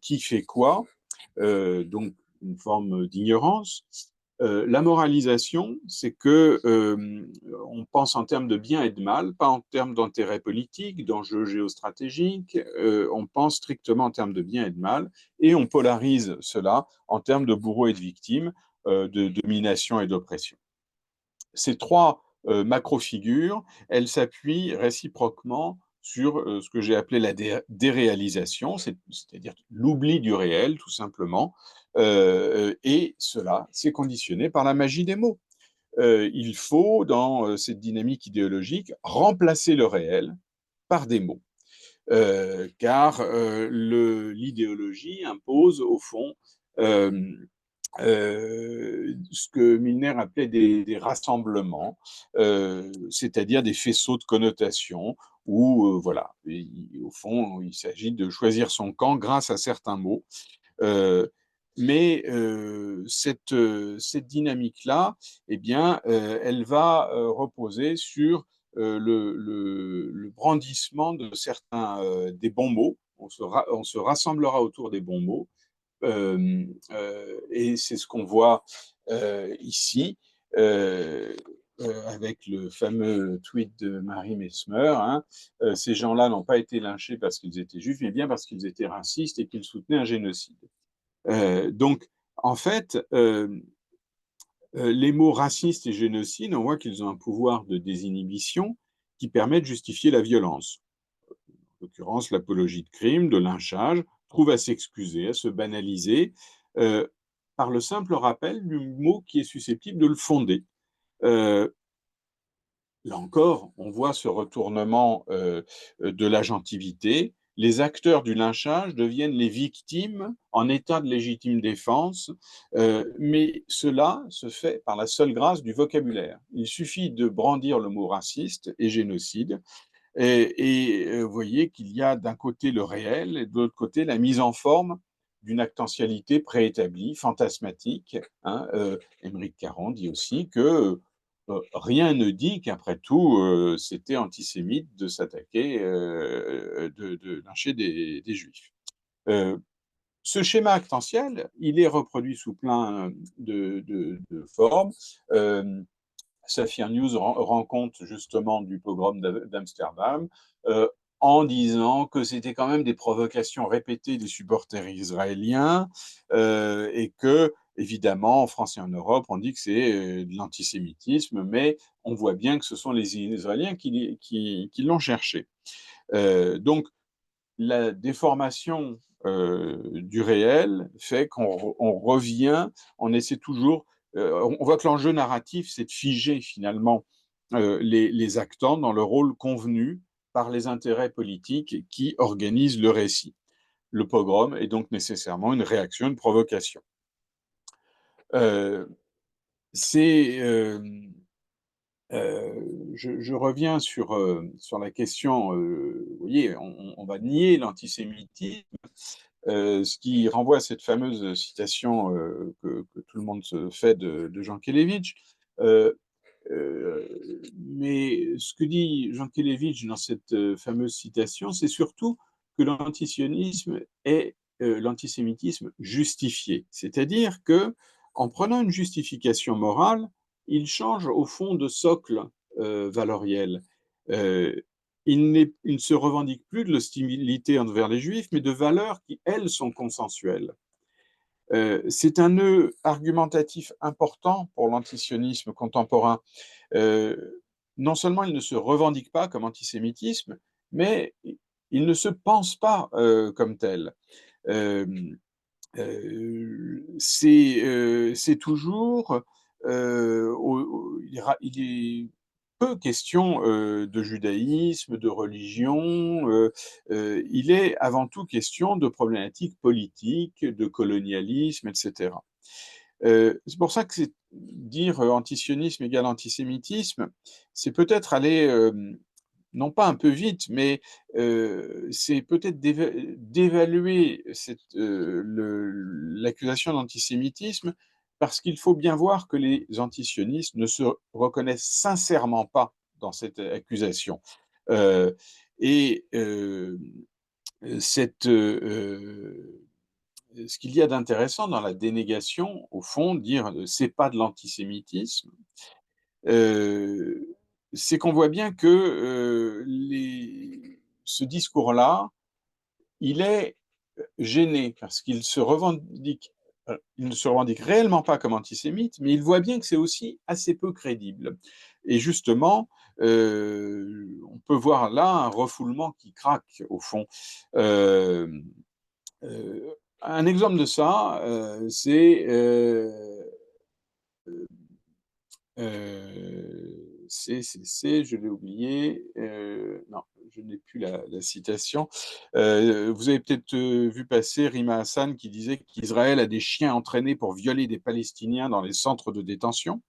qui fait quoi, donc une forme d'ignorance. La moralisation, c'est que on pense en termes de bien et de mal, pas en termes d'intérêt politique, d'enjeux géostratégiques. On pense strictement en termes de bien et de mal, et on polarise cela en termes de bourreaux et de victimes, de domination et d'oppression. Ces trois macro-figures, elles s'appuient réciproquement sur ce que j'ai appelé la déréalisation, c'est-à-dire l'oubli du réel, tout simplement. Et cela, c'est conditionné par la magie des mots. Il faut, dans cette dynamique idéologique, remplacer le réel par des mots. Car l'idéologie impose, au fond, euh, ce que Milner appelait des rassemblements, c'est-à-dire des faisceaux de connotation où, voilà, au fond, il s'agit de choisir son camp grâce à certains mots. Euh, mais cette dynamique-là, eh bien, elle va reposer sur le brandissement de certains des bons mots. On se rassemblera autour des bons mots, et c'est ce qu'on voit ici, euh, avec le fameux tweet de Marie Mesmer, hein. Ces gens-là n'ont pas été lynchés parce qu'ils étaient juifs, mais bien parce qu'ils étaient racistes et qu'ils soutenaient un génocide. Donc, en fait, les mots racistes et génocide, on voit qu'ils ont un pouvoir de désinhibition qui permet de justifier la violence. En l'occurrence, l'apologie de crime, de lynchage, trouve à s'excuser, à se banaliser, euh, par le simple rappel du mot qui est susceptible de le fonder. Euh, Là encore, on voit ce retournement de l'agentivité. Les acteurs du lynchage deviennent les victimes en état de légitime défense, mais cela se fait par la seule grâce du vocabulaire. Il suffit de brandir le mot raciste et génocide, vous voyez qu'il y a d'un côté le réel et de l'autre côté la mise en forme d'une actentialité préétablie, fantasmatique, hein. Émeric Caron dit aussi que rien ne dit qu'après tout, c'était antisémite de s'attaquer, de lyncher des juifs. Euh, Ce schéma actantiel, il est reproduit sous plein de formes. Safir News rend compte justement du pogrom d'Amsterdam en disant que c'était quand même des provocations répétées des supporters israéliens et que, évidemment, en France et en Europe, on dit que c'est de l'antisémitisme, mais on voit bien que ce sont les Israéliens qui l'ont cherché. Donc, la déformation du réel fait qu'on revient, on essaie toujours, on voit que l'enjeu narratif, c'est de figer finalement les actants dans le rôle convenu par les intérêts politiques qui organisent le récit. Le pogrom est donc nécessairement une réaction, une provocation. Euh, c'est je reviens sur la question, vous voyez, on va nier l'antisémitisme, ce qui renvoie à cette fameuse citation que tout le monde se fait de Jean Kelevitch. Euh, mais ce que dit Jean Kelevitch dans cette fameuse citation, c'est surtout que l'antisionisme est l'antisémitisme justifié. C'est-à-dire que en prenant une justification morale, il change au fond de socle valoriel. Euh, il ne se revendique plus de l'hostilité envers les juifs, mais de valeurs qui, elles, sont consensuelles. C'est un nœud argumentatif important pour l'antisionisme contemporain. Euh, non seulement il ne se revendique pas comme antisémitisme, mais il ne se pense pas comme tel. Euh, c'est toujours, il est peu question de judaïsme, de religion, il est avant tout question de problématiques politiques, de colonialisme, etc. C'est pour ça que dire antisionisme égale antisémitisme, c'est peut-être aller non pas un peu vite, mais c'est peut-être d'évaluer l'accusation d'antisémitisme parce qu'il faut bien voir que les antisionistes ne se reconnaissent sincèrement pas dans cette accusation. Euh, et cette, ce qu'il y a d'intéressant dans la dénégation, au fond, dire c'est pas de l'antisémitisme, euh, c'est qu'on voit bien que ce discours-là, il est gêné parce qu'il se revendique, il ne se revendique réellement pas comme antisémite, mais il voit bien que c'est aussi assez peu crédible. Et justement, on peut voir là un refoulement qui craque au fond. Euh, un exemple de ça, je l'ai oublié, non, je n'ai plus la citation. Vous avez peut-être vu passer Rima Hassan qui disait qu'Israël a des chiens entraînés pour violer des Palestiniens dans les centres de détention.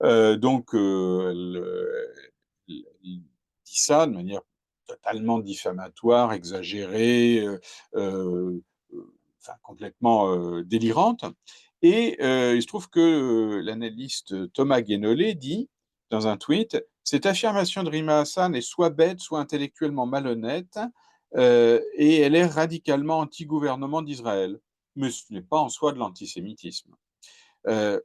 Donc, il dit ça de manière totalement diffamatoire, exagérée, enfin, complètement délirante. Et il se trouve que l'analyste Thomas Guénolé dit dans un tweet, cette affirmation de Rima Hassan est soit bête, soit intellectuellement malhonnête, et elle est radicalement anti-gouvernement d'Israël. Mais ce n'est pas en soi de l'antisémitisme. Euh,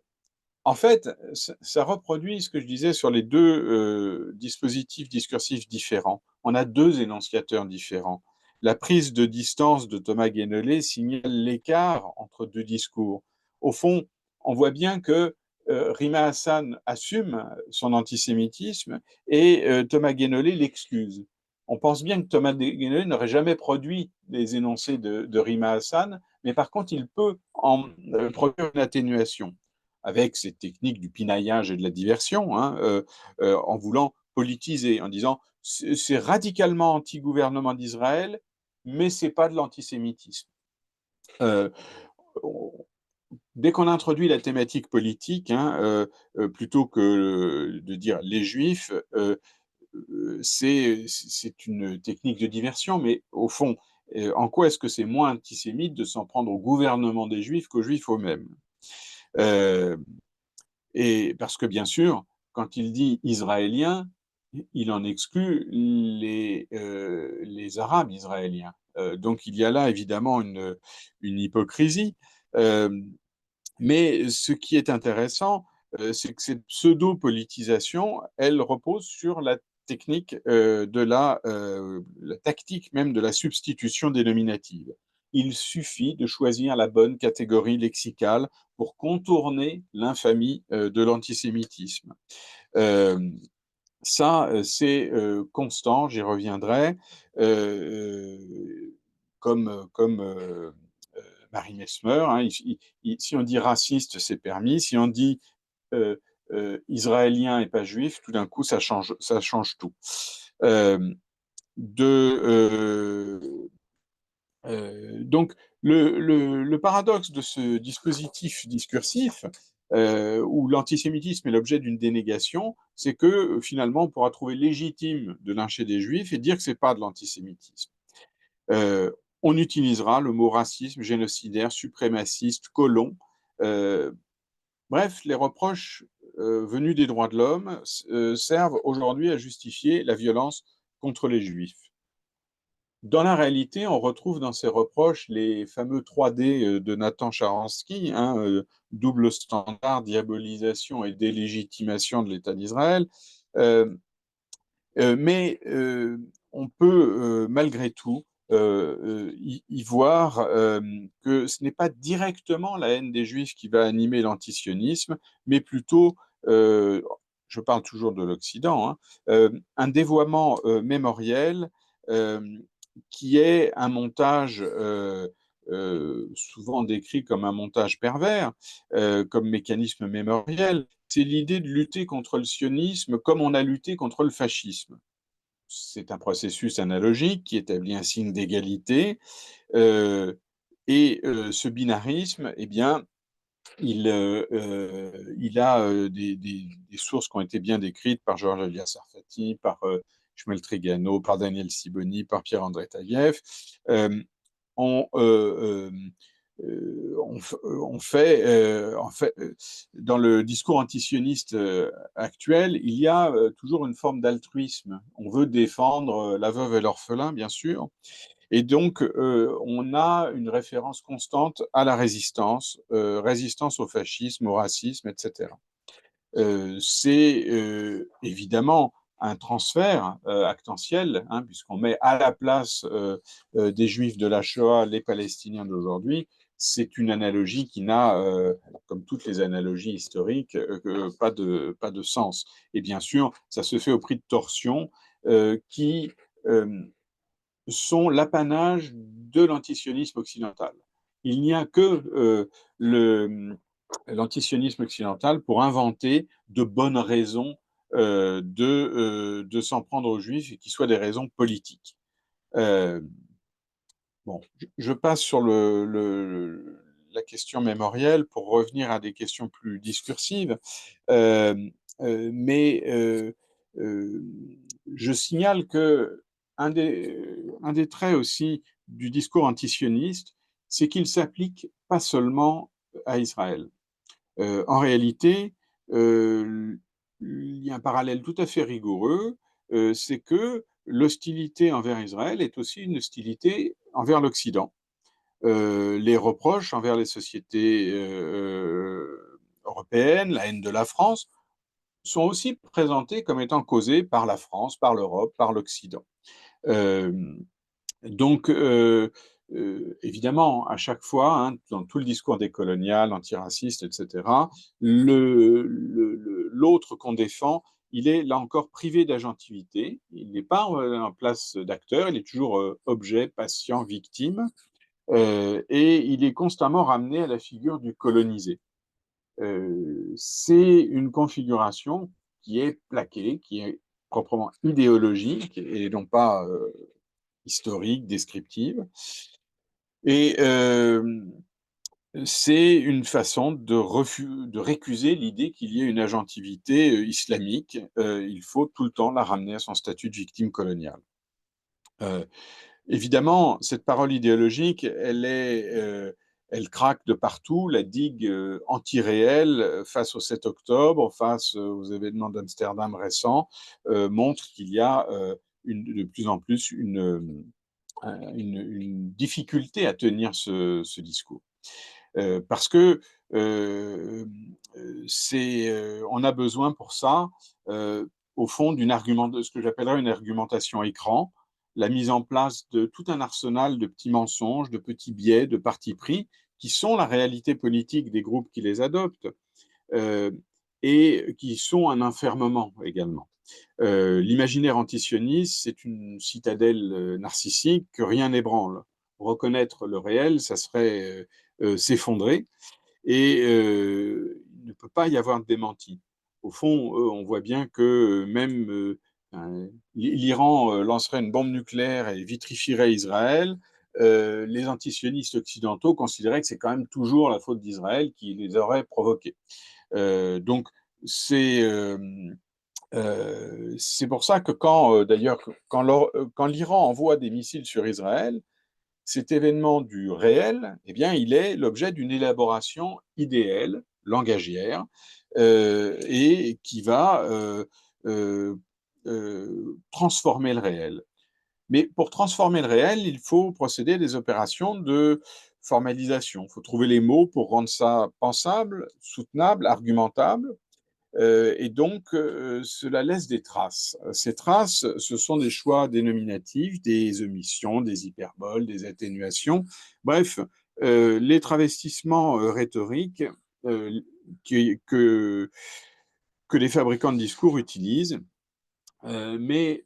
en fait, ça reproduit ce que je disais sur les deux dispositifs discursifs différents. On a deux énonciateurs différents. La prise de distance de Thomas Guénolé signale l'écart entre deux discours. Au fond, on voit bien que Rima Hassan assume son antisémitisme et Thomas Guénolé l'excuse. On pense bien que Thomas Guénolé n'aurait jamais produit les énoncés de Rima Hassan, mais par contre, il peut en produire une atténuation avec ces techniques du pinaillage et de la diversion, hein, en voulant politiser, en disant c'est radicalement anti-gouvernement d'Israël, mais c'est pas de l'antisémitisme. Euh, Dès qu'on introduit la thématique politique, hein, plutôt que de dire les juifs, c'est une technique de diversion, mais au fond, en quoi est-ce que c'est moins antisémite de s'en prendre au gouvernement des juifs qu'aux juifs eux-mêmes? euh, Et parce que bien sûr, quand il dit israélien, il en exclut les Arabes israéliens. Donc il y a là évidemment une hypocrisie. Euh, mais ce qui est intéressant, c'est que cette pseudo-politisation, elle repose sur la technique de la tactique même de la substitution dénominative. Il suffit de choisir la bonne catégorie lexicale pour contourner l'infamie de l'antisémitisme. Euh, Ça, c'est constant, j'y reviendrai. Comme Marie Mesmer, hein, si on dit raciste, c'est permis. Si on dit euh, israélien et pas juif, tout d'un coup, ça change tout. Euh, de, donc, le paradoxe de ce dispositif discursif, où l'antisémitisme est l'objet d'une dénégation, c'est que finalement, on pourra trouver légitime de lyncher des juifs et dire que ce n'est pas de l'antisémitisme. Euh, on utilisera le mot racisme, génocidaire, suprémaciste, colon. Euh, Bref, les reproches venus des droits de l'homme servent aujourd'hui à justifier la violence contre les juifs. Dans la réalité, on retrouve dans ces reproches les fameux 3D de Nathan Sharansky, hein, double standard, diabolisation et délégitimation de l'État d'Israël. Euh, mais on peut malgré tout y voir que ce n'est pas directement la haine des Juifs qui va animer l'antisionisme, mais plutôt, euh, je parle toujours de l'Occident, hein, un dévoiement mémoriel euh, qui est un montage souvent décrit comme un montage pervers, comme mécanisme mémoriel. C'est l'idée de lutter contre le sionisme comme on a lutté contre le fascisme. C'est un processus analogique qui établit un signe d'égalité. euh, Ce binarisme, eh bien, il a des sources qui ont été bien décrites par Georges Elias Sarfati, par Shmuel Trigano, par Daniel Siboni, par Pierre-André Taguieff. Euh, on, euh, en fait, dans le discours antisioniste actuel, il y a toujours une forme d'altruisme. On veut défendre la veuve et l'orphelin, bien sûr, et donc on a une référence constante à la résistance, résistance au fascisme, au racisme, etc. C'est évidemment un transfert actentiel, hein, puisqu'on met à la place des Juifs de la Shoah les Palestiniens d'aujourd'hui. C'est une analogie qui n'a, comme toutes les analogies historiques, pas de sens. Et bien sûr, ça se fait au prix de torsions qui euh, sont l'apanage de l'antisionisme occidental. Il n'y a que l'antisionisme occidental pour inventer de bonnes raisons de s'en prendre aux juifs et qui soient des raisons politiques. Euh, bon, je passe sur la question mémorielle pour revenir à des questions plus discursives. Euh, mais euh, je signale que un des traits aussi du discours antisioniste, c'est qu'il s'applique pas seulement à Israël. En réalité, il y a un parallèle tout à fait rigoureux, c'est que l'hostilité envers Israël est aussi une hostilité envers l'Occident. Les reproches envers les sociétés européennes, la haine de la France, sont aussi présentés comme étant causés par la France, par l'Europe, par l'Occident. Euh, donc, évidemment, à chaque fois, hein, dans tout le discours décolonial, antiraciste, etc., l'autre qu'on défend, il est là encore privé d'agentivité. Il n'est pas en place d'acteur, il est toujours objet, patient, victime, et il est constamment ramené à la figure du colonisé. C'est une configuration qui est plaquée, qui est proprement idéologique et non pas historique, descriptive. Et c'est une façon de récuser l'idée qu'il y ait une agentivité islamique. Il faut tout le temps la ramener à son statut de victime coloniale. Euh, Évidemment, cette parole idéologique, elle craque de partout. La digue anti-réelle face au 7 octobre, face aux événements d'Amsterdam récents, montre qu'il y a de plus en plus une difficulté à tenir ce discours. Parce que on a besoin pour ça, au fond, de ce que j'appellerais une argumentation écran, la mise en place de tout un arsenal de petits mensonges, de petits biais, de partis pris, qui sont la réalité politique des groupes qui les adoptent, euh, et qui sont un enfermement également. L'imaginaire antisioniste, c'est une citadelle narcissique que rien n'ébranle. Reconnaître le réel, ça serait s'effondrer, et il ne peut pas y avoir de démenti. Au fond, on voit bien que même l'Iran lancerait une bombe nucléaire et vitrifierait Israël. Les antisionistes occidentaux considéraient que c'est quand même toujours la faute d'Israël qui les aurait provoqués. Donc, c'est c'est pour ça que d'ailleurs, quand l'Iran envoie des missiles sur Israël, cet événement du réel, eh bien, il est l'objet d'une élaboration idéale, langagière, et qui va transformer le réel. Mais pour transformer le réel, il faut procéder à des opérations de formalisation. Il faut trouver les mots pour rendre ça pensable, soutenable, argumentable. Et donc, cela laisse des traces. Ces traces, ce sont des choix dénominatifs, des omissions, des hyperboles, des atténuations. Bref, les travestissements rhétoriques euh, que les fabricants de discours utilisent. Mais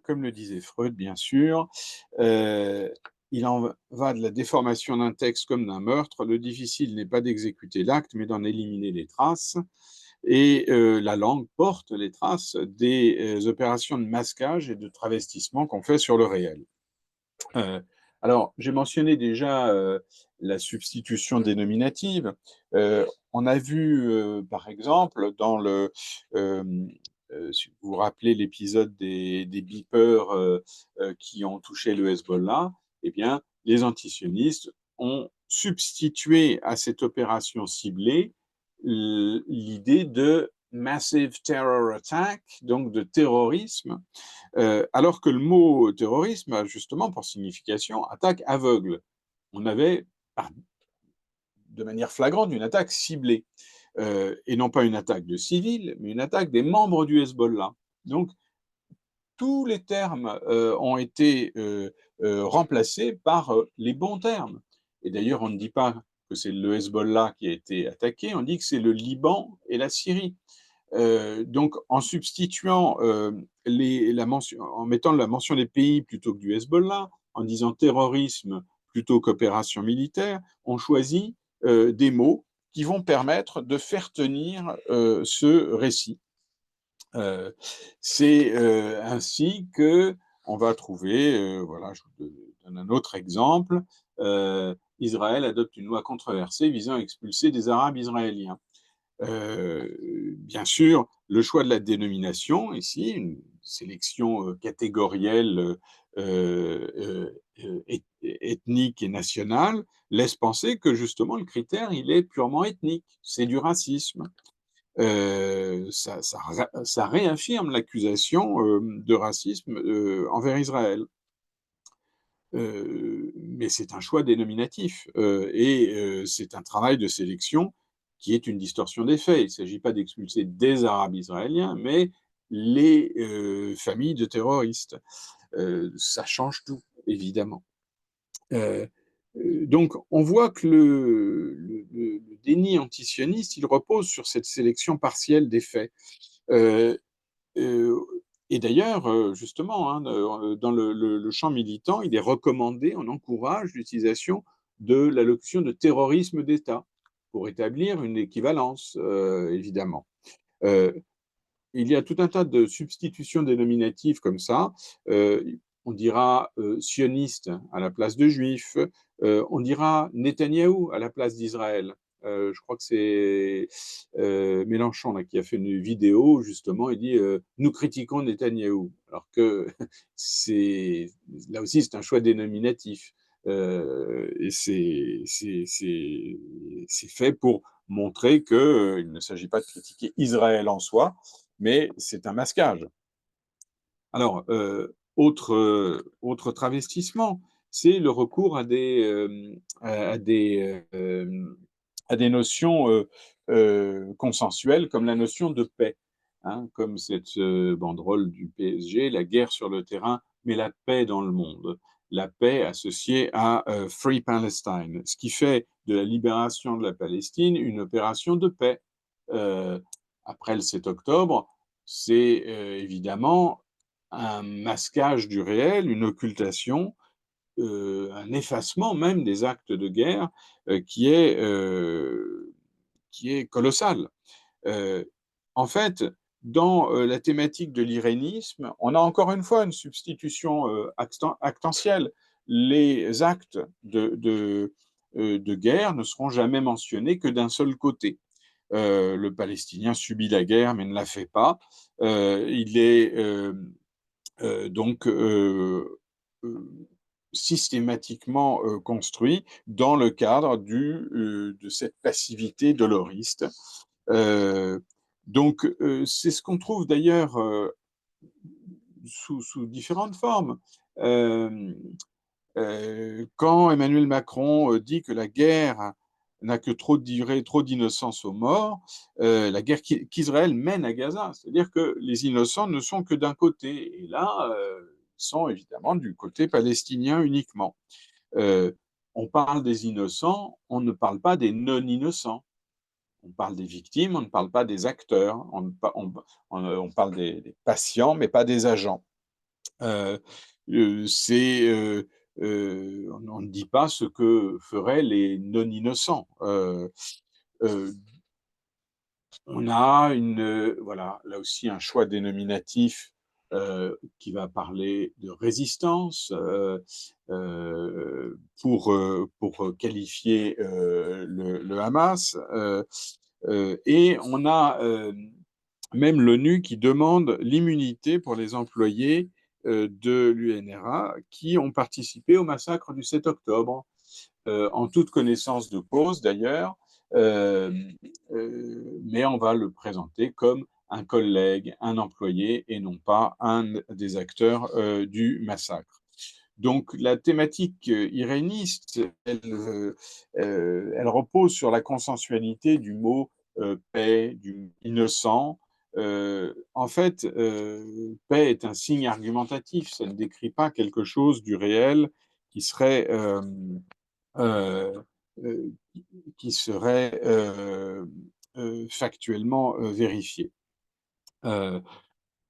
comme le disait Freud, bien sûr, euh, il en va de la déformation d'un texte comme d'un meurtre. Le difficile n'est pas d'exécuter l'acte, mais d'en éliminer les traces. Et la langue porte les traces des opérations de masquage et de travestissement qu'on fait sur le réel. Euh, alors, j'ai mentionné déjà la substitution dénominative. On a vu, par exemple, euh, si vous vous rappelez l'épisode des beepers qui ont touché le Hezbollah, eh bien, les antisionistes ont substitué à cette opération ciblée l'idée de massive terror attack, donc de terrorisme, alors que le mot terrorisme a justement pour signification attaque aveugle. On avait, de manière flagrante, une attaque ciblée, et non pas une attaque de civils, mais une attaque des membres du Hezbollah. Donc, tous les termes ont été remplacés par les bons termes. Et d'ailleurs, on ne dit pas que c'est le Hezbollah qui a été attaqué, on dit que c'est le Liban et la Syrie. Donc, en substituant en mettant la mention des pays plutôt que du Hezbollah, en disant terrorisme plutôt qu'opération militaire, on choisit des mots qui vont permettre de faire tenir ce récit. C'est ainsi que on va trouver, voilà, je vous donne un autre exemple. Israël adopte une loi controversée visant à expulser des Arabes israéliens. Bien sûr, le choix de la dénomination, ici, une sélection catégorielle, ethnique et nationale, laisse penser que justement le critère, il est purement ethnique, c'est du racisme. Ça réaffirme l'accusation de racisme envers Israël. Mais c'est un choix dénominatif et c'est un travail de sélection qui est une distorsion des faits. Il ne s'agit pas d'expulser des Arabes israéliens, mais les familles de terroristes. Ça change tout, évidemment. Euh, donc, on voit que le déni antisioniste, il repose sur cette sélection partielle des faits. Euh, euh, et d'ailleurs, justement, hein, dans le champ militant, il est recommandé, on encourage l'utilisation de la locution de terrorisme d'État pour établir une équivalence, évidemment. Euh, il y a tout un tas de substitutions dénominatives comme ça. Euh, on dira sioniste à la place de juif. On dira Netanyahou à la place d'Israël. Je crois que c'est Mélenchon là, qui a fait une vidéo justement. Il dit nous critiquons Netanyahou, alors que c'est là aussi c'est un choix dénominatif. Et c'est fait pour montrer qu'il ne s'agit pas de critiquer Israël en soi, mais c'est un masquage. Alors, autre travestissement, c'est le recours à des notions consensuelles comme la notion de paix, hein, comme cette banderole du PSG, la guerre sur le terrain, mais la paix dans le monde. La paix associée à Free Palestine, ce qui fait de la libération de la Palestine une opération de paix. Euh, Après le 7 octobre, c'est évidemment un masquage du réel, une occultation, un effacement même des actes de guerre euh, qui est, euh, qui est colossal. Euh, En fait, dans la thématique de l'irénisme, on a encore une fois une substitution actentielle. Les actes de guerre ne seront jamais mentionnés que d'un seul côté. Le Palestinien subit la guerre mais ne la fait pas. Il est donc euh, systématiquement construit dans le cadre de cette passivité doloriste. Euh, c'est ce qu'on trouve d'ailleurs sous différentes formes. Euh, Quand Emmanuel Macron dit que la guerre n'a que trop de durée, trop d'innocence aux morts, la guerre qu'Israël mène à Gaza, c'est-à-dire que les innocents ne sont que d'un côté, et là, ils sont évidemment du côté palestinien uniquement. Euh, on parle des innocents, on ne parle pas des non-innocents. On parle des victimes, on ne parle pas des acteurs, on parle des patients, mais pas des agents. Euh, c'est on ne dit pas ce que feraient les non-innocents. Euh, on a voilà, là aussi un choix dénominatif qui va parler de résistance pour qualifier le Hamas. Et on a même l'ONU qui demande l'immunité pour les employés de l'UNRWA qui ont participé au massacre du 7 octobre, en toute connaissance de cause d'ailleurs, euh, mais on va le présenter comme un collègue, un employé et non pas un des acteurs du massacre. Donc la thématique iréniste, elle repose sur la consensualité du mot paix, du innocent. En fait, paix est un signe argumentatif, ça ne décrit pas quelque chose du réel qui serait, euh, euh, qui serait factuellement vérifié. Euh,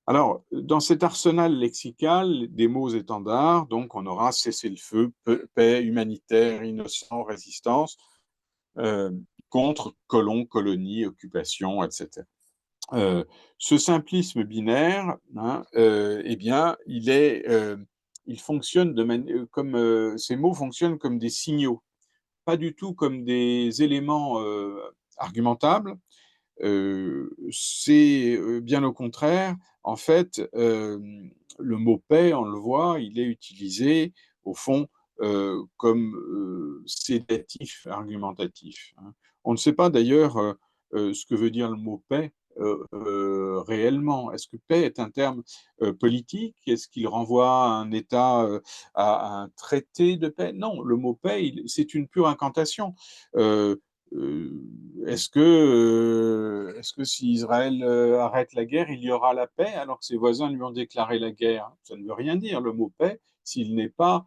alors, dans cet arsenal lexical des mots étendards, donc on aura cessez-le-feu, paix, humanitaire, innocent, résistance, euh, contre colon, colonie, occupation, etc. Euh, Ce simplisme binaire, hein, eh bien, il fonctionne comme ces mots fonctionnent comme des signaux, pas du tout comme des éléments argumentables. C'est bien au contraire. En fait, le mot paix, on le voit, il est utilisé au fond comme sédatif, argumentatif, hein. On ne sait pas d'ailleurs ce que veut dire le mot paix réellement. Est-ce que paix est un terme politique? Est-ce qu'il renvoie à un État, à un traité de paix? Non, le mot paix, c'est une pure incantation. Euh, euh, est-ce que si Israël arrête la guerre, il y aura la paix alors que ses voisins lui ont déclaré la guerre? Ça ne veut rien dire, le mot paix, s'il n'est pas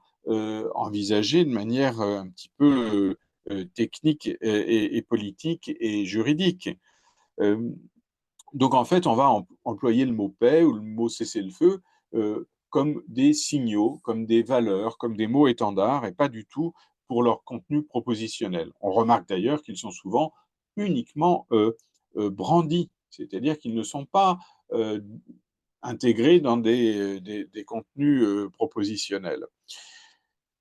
envisagé de manière un petit peu technique et politique et juridique. Euh, donc en fait, on va employer le mot paix ou le mot cessez-le-feu comme des signaux, comme des valeurs, comme des mots étendards et pas du tout pour leur contenu propositionnel. On remarque d'ailleurs qu'ils sont souvent uniquement brandis, c'est-à-dire qu'ils ne sont pas euh, intégrés dans des contenus propositionnels.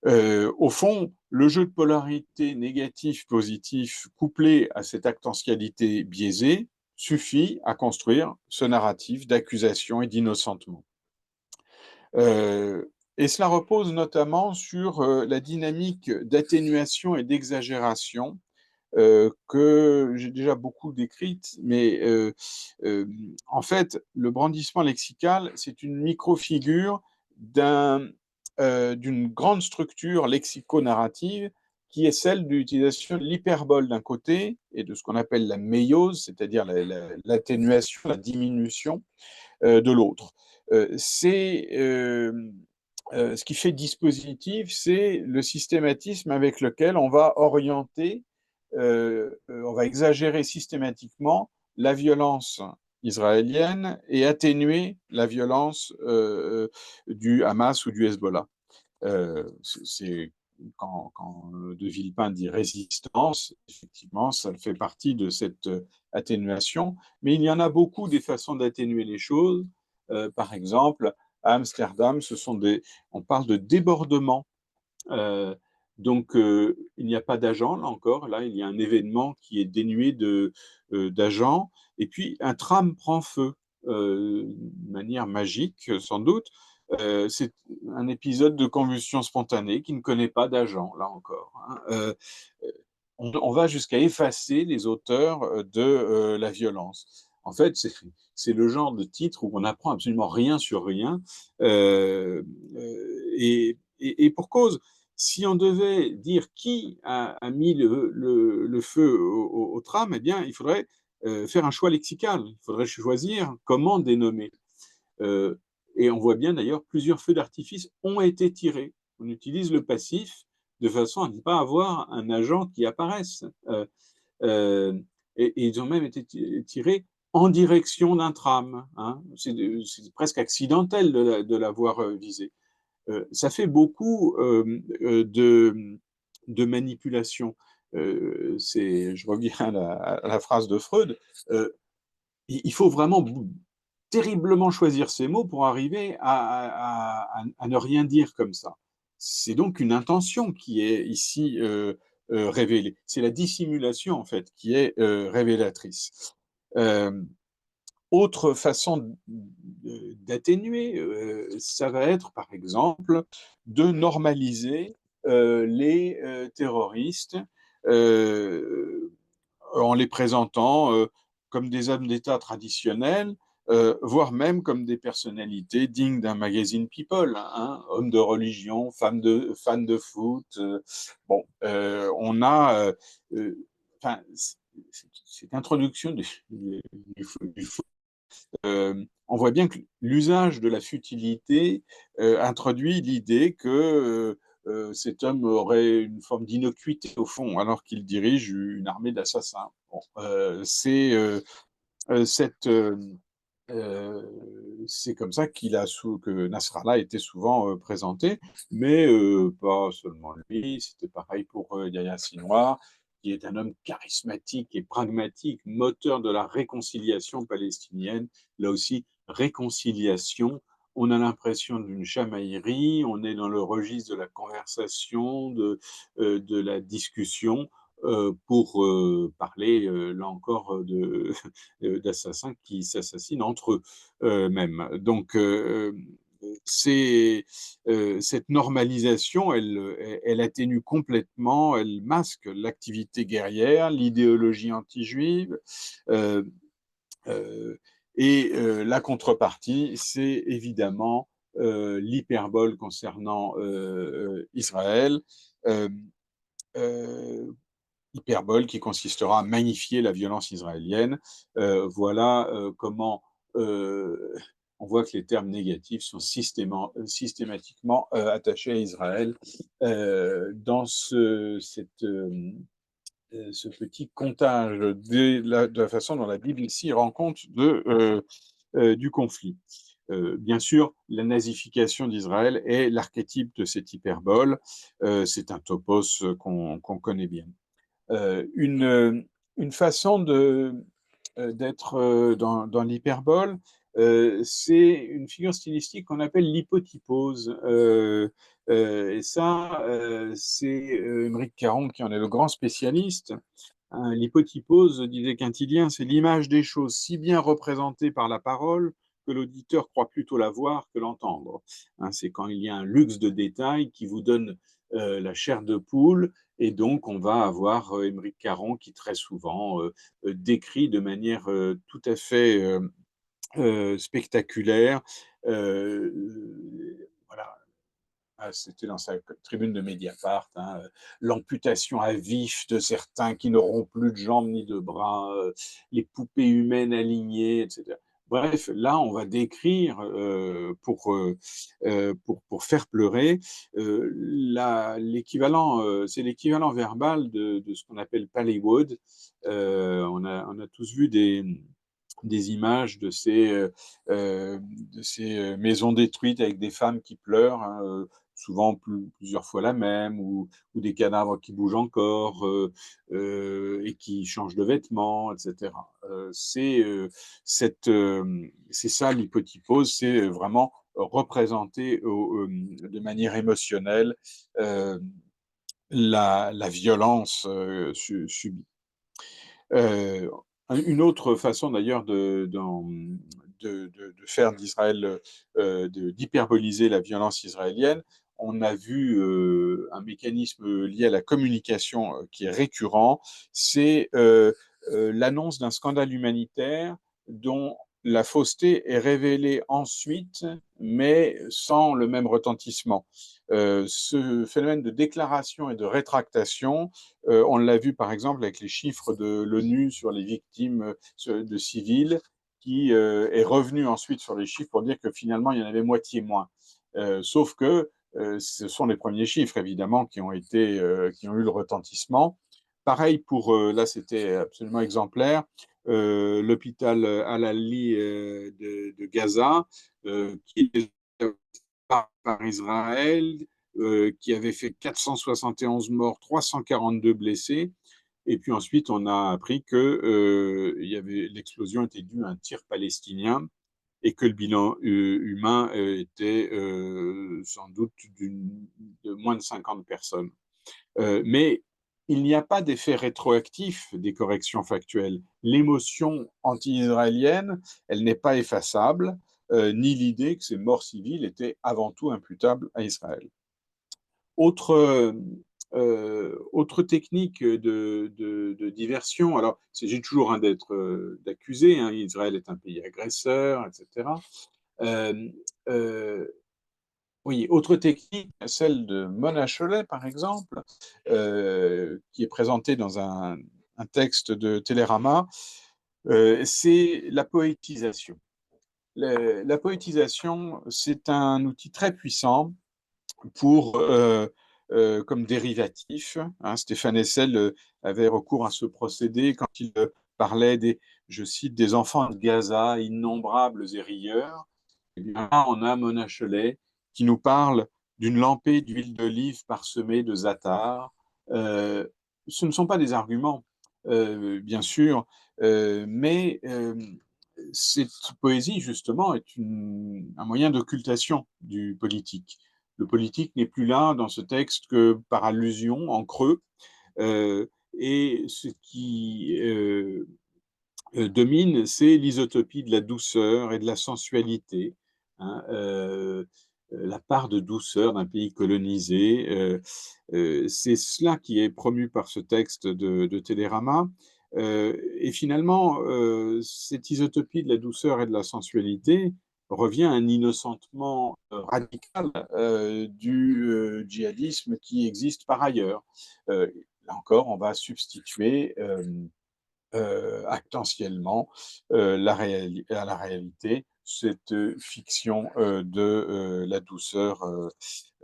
Au fond, le jeu de polarité négatif-positif couplé à cette actentialité biaisée suffit à construire ce narratif d'accusation et d'innocentement. Euh, et cela repose notamment sur la dynamique d'atténuation et d'exagération que j'ai déjà beaucoup décrite, mais en fait, le brandissement lexical, c'est une micro-figure d'une grande structure lexico-narrative qui est celle de l'utilisation de l'hyperbole d'un côté et de ce qu'on appelle la méiose, c'est-à-dire l'atténuation, la diminution de l'autre. Ce qui fait dispositif, c'est le systématisme avec lequel on va orienter, on va exagérer systématiquement la violence israélienne et atténuer la violence du Hamas ou du Hezbollah. C'est quand De Villepin dit résistance, effectivement, ça fait partie de cette atténuation, mais il y en a beaucoup des façons d'atténuer les choses. Par exemple, à Amsterdam, on parle de débordement. Euh, donc, il n'y a pas d'agent, là encore. Là, il y a un événement qui est dénué d'agents. Et puis, un tram prend feu, de manière magique, sans doute. C'est un épisode de combustion spontanée qui ne connaît pas d'agent, là encore, hein. On va jusqu'à effacer les auteurs de la violence. En fait, c'est le genre de titre où on n'apprend absolument rien sur rien. Et pour cause, si on devait dire qui a mis le feu au tram, eh bien, il faudrait faire un choix lexical. Il faudrait choisir comment dénommer. Euh, et on voit bien d'ailleurs, plusieurs feux d'artifice ont été tirés. On utilise le passif de façon à ne pas avoir un agent qui apparaisse. Euh, et ils ont même été tirés en direction d'un tram, hein. C'est presque accidentel de l'avoir visé. Ça fait beaucoup de manipulation. Je reviens à la phrase de Freud. Euh, il faut vraiment terriblement choisir ses mots pour arriver à ne rien dire comme ça. C'est donc une intention qui est ici révélée. C'est la dissimulation, en fait, qui est révélatrice. Euh, Autre façon d'atténuer, ça va être, par exemple, de normaliser les terroristes euh, en les présentant comme des hommes d'État traditionnels, voire même comme des personnalités dignes d'un magazine People, hein, hommes de religion, fans de foot. Bon, on a, enfin, cette introduction du foot, on voit bien que l'usage de la futilité introduit l'idée que cet homme aurait une forme d'innocuité au fond, alors qu'il dirige une armée d'assassins. Bon, cette, euh, c'est comme ça que Nasrallah était souvent présenté, mais pas seulement lui, c'était pareil pour Yahya Sinwar, qui est un homme charismatique et pragmatique, moteur de la réconciliation palestinienne. Là aussi, réconciliation, on a l'impression d'une chamaillerie, on est dans le registre de la conversation, de la discussion, pour parler, là encore, d'assassins qui s'assassinent entre eux-mêmes. Donc, cette normalisation, elle atténue complètement, elle masque l'activité guerrière, l'idéologie anti-juive, euh, euh, et la contrepartie, c'est évidemment l'hyperbole concernant Israël. Euh, euh, Hyperbole qui consistera à magnifier la violence israélienne. Voilà comment on voit que les termes négatifs sont systématiquement attachés à Israël dans ce petit comptage de la façon dont la Bible ici rend compte du conflit. Bien sûr, la nazification d'Israël est l'archétype de cette hyperbole. C'est un topos qu'on connaît bien. Une façon d'être dans l'hyperbole, c'est une figure stylistique qu'on appelle l'hypotypose. Et ça, c'est Émeric Caron qui en est le grand spécialiste. Hein, l'hypotypose, disait Quintilien, c'est l'image des choses si bien représentée par la parole que l'auditeur croit plutôt la voir que l'entendre. Hein, c'est quand il y a un luxe de détails qui vous donne la chair de poule, et donc on va avoir Émeric Caron qui très souvent décrit de manière tout à fait spectaculaire c'était dans sa tribune de Mediapart, hein, l'amputation à vif de certains qui n'auront plus de jambes ni de bras, les poupées humaines alignées, etc. Bref, là, on va décrire, pour faire pleurer, c'est l'équivalent verbal de ce qu'on appelle Pallywood. On a tous vu des images de ces maisons détruites avec des femmes qui pleurent, hein, souvent plusieurs fois la même, ou des cadavres qui bougent encore et qui changent de vêtements, etc. C'est ça l'hypotypose, c'est vraiment représenter de manière émotionnelle euh, la violence subie. Euh, une autre façon d'ailleurs de faire d'Israël, d'hyperboliser la violence israélienne, on a vu un mécanisme lié à la communication qui est récurrent, c'est l'annonce d'un scandale humanitaire dont la fausseté est révélée ensuite, mais sans le même retentissement. Ce phénomène de déclaration et de rétractation, on l'a vu par exemple avec les chiffres de l'ONU sur les victimes de civils, qui est revenu ensuite sur les chiffres pour dire que finalement il y en avait moitié moins. Sauf que ce sont les premiers chiffres évidemment qui ont eu le retentissement. Pareil pour, là c'était absolument exemplaire, l'hôpital Al-Ali de Gaza, qui est par Israël, qui avait fait 471 morts, 342 blessés. Et puis ensuite, on a appris que l'explosion était due à un tir palestinien et que le bilan humain était sans doute de moins de 50 personnes. Mais il n'y a pas d'effet rétroactif des corrections factuelles. L'émotion anti-israélienne, elle n'est pas effaçable, ni l'idée que ces morts civiles étaient avant tout imputables à Israël. Autre technique de diversion, alors il s'agit toujours d'accuser, hein, Israël est un pays agresseur, etc. Euh, euh, oui, autre technique, celle de Mona Chollet, par exemple, qui est présentée dans un texte de Télérama, c'est la poétisation. La poétisation, c'est un outil très puissant pour, comme dérivatif, hein. Stéphane Hessel avait recours à ce procédé quand il parlait je cite, des enfants de Gaza, innombrables et rieurs. Et bien là, on a Mona Chollet qui nous parle d'une lampée d'huile d'olive parsemée de za'atar. Euh, Ce ne sont pas des arguments, bien sûr, mais cette poésie, justement, est un moyen d'occultation du politique. Le politique n'est plus là dans ce texte que par allusion, en creux, euh, et ce qui domine, c'est l'isotopie de la douceur et de la sensualité, hein, la part de douceur d'un pays colonisé. C'est cela qui est promu par ce texte de Télérama. Et finalement, cette isotopie de la douceur et de la sensualité revient à un innocentement radical du djihadisme qui existe par ailleurs. Là encore, on va substituer actentiellement à la réalité cette fiction de la douceur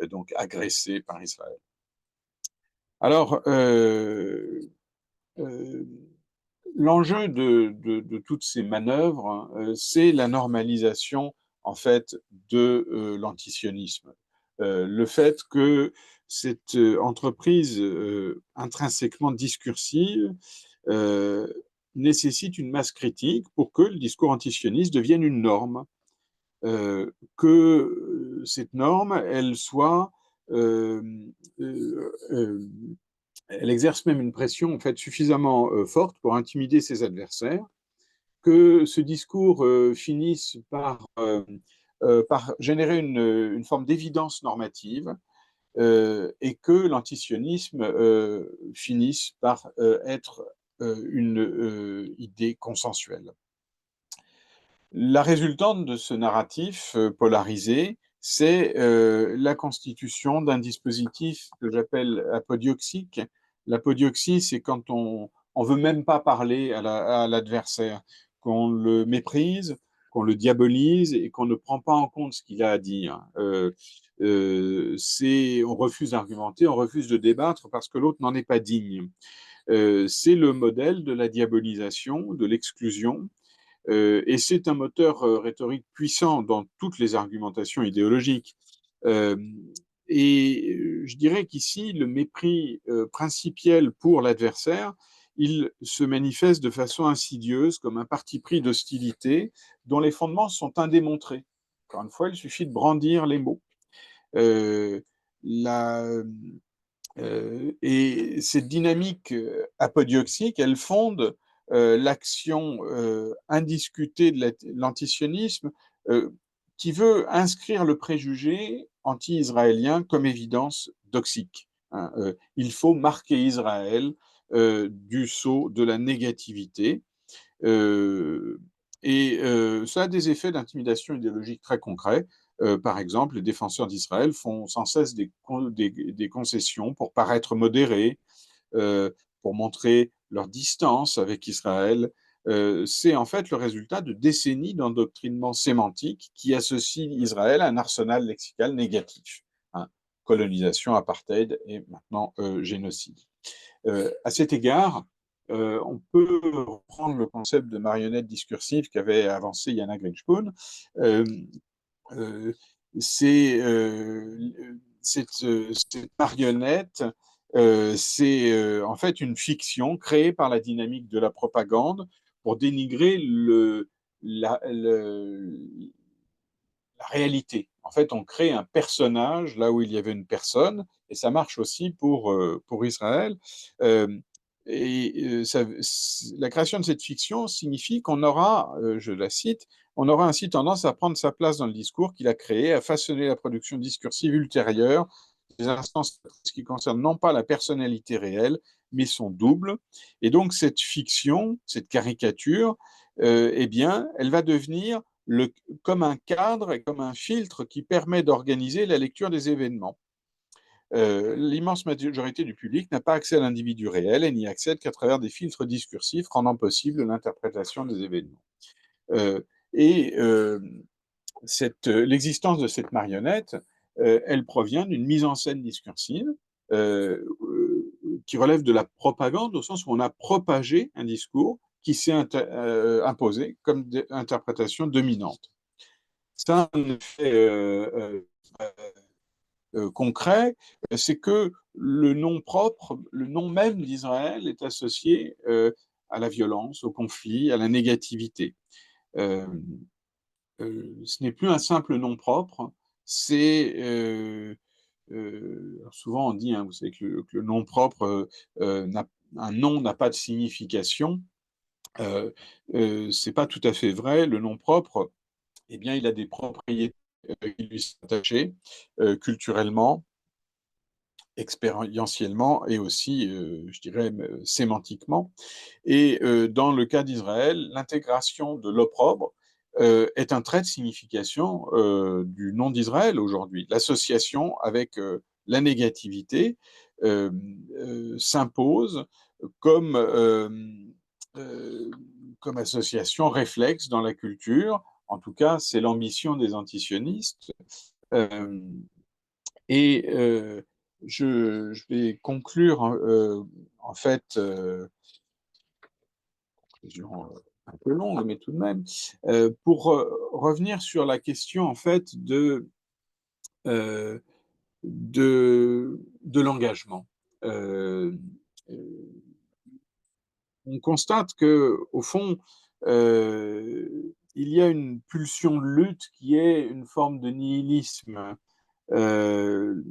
donc agressée par Israël. Alors, euh, l'enjeu de toutes ces manœuvres, c'est la normalisation en fait de l'antisionisme. Le fait que cette entreprise intrinsèquement discursive euh, nécessite une masse critique pour que le discours antisioniste devienne une norme, que cette norme, elle soit, euh, euh, euh, elle exerce même une pression en fait suffisamment forte pour intimider ses adversaires, que ce discours finisse par générer une forme d'évidence normative et que l'antisionisme finisse par être une idée consensuelle. La résultante de ce narratif polarisé, c'est la constitution d'un dispositif que j'appelle apodioxique. L'apodioxie, c'est quand on veut même pas parler à l'adversaire, qu'on le méprise, qu'on le diabolise et qu'on ne prend pas en compte ce qu'il a à dire. On refuse d'argumenter, on refuse de débattre parce que l'autre n'en est pas digne. C'est le modèle de la diabolisation, de l'exclusion, et c'est un moteur rhétorique puissant dans toutes les argumentations idéologiques. Euh, et je dirais qu'ici, le mépris principiel pour l'adversaire, il se manifeste de façon insidieuse comme un parti pris d'hostilité dont les fondements sont indémontrés. Encore une fois, il suffit de brandir les mots. Euh, la, et cette dynamique apodioxique, elle fonde l'action indiscutée de l'antisionisme qui veut inscrire le préjugé anti-israélien comme évidence doxique. Hein. Il faut marquer Israël du sceau de la négativité. Euh, Ça a des effets d'intimidation idéologique très concrets. Par exemple, les défenseurs d'Israël font sans cesse des concessions pour paraître modérés, euh, pour montrer leur distance avec Israël. C'est en fait le résultat de décennies d'endoctrinement sémantique qui associe Israël à un arsenal lexical négatif. Hein. Colonisation, apartheid et maintenant génocide. À cet égard, on peut reprendre le concept de marionnette discursive qu'avait avancé Yana Grinchpoon. Euh, euh, c'est cette marionnette, c'est en fait une fiction créée par la dynamique de la propagande pour dénigrer la réalité. En fait, on crée un personnage là où il y avait une personne, et ça marche aussi pour Israël. Euh, la création de cette fiction signifie qu'on aura, je la cite, on aura ainsi tendance à prendre sa place dans le discours qu'il a créé, à façonner la production discursive ultérieure des instances qui concernent non pas la personnalité réelle, mais son double. Et donc cette fiction, cette caricature, eh bien, elle va devenir comme un cadre et comme un filtre qui permet d'organiser la lecture des événements. L'immense majorité du public n'a pas accès à l'individu réel et n'y accède qu'à travers des filtres discursifs rendant possible l'interprétation des événements. Euh, et L'existence de cette marionnette, elle provient d'une mise en scène discursive qui relève de la propagande au sens où on a propagé un discours qui s'est imposé comme interprétation dominante. Ça, un effet concret, c'est que le nom propre, le nom même d'Israël est associé à la violence, au conflit, à la négativité. Euh, Ce n'est plus un simple nom propre, c'est souvent on dit, hein, vous savez que le nom propre, un nom n'a pas de signification. C'est pas tout à fait vrai. Le nom propre, eh bien, il a des propriétés qui lui sont attachées culturellement, expérientiellement et aussi, je dirais, sémantiquement. Et dans le cas d'Israël, l'intégration de l'opprobre est un trait de signification du nom d'Israël aujourd'hui. L'association avec la négativité s'impose comme, euh, comme association réflexe dans la culture. En tout cas, c'est l'ambition des antisionistes. Euh, je vais conclure en fait un peu longue, mais tout de même, pour revenir sur la question en fait euh, de l'engagement. Euh, euh, on constate que au fond, il y a une pulsion de lutte qui est une forme de nihilisme. Euh,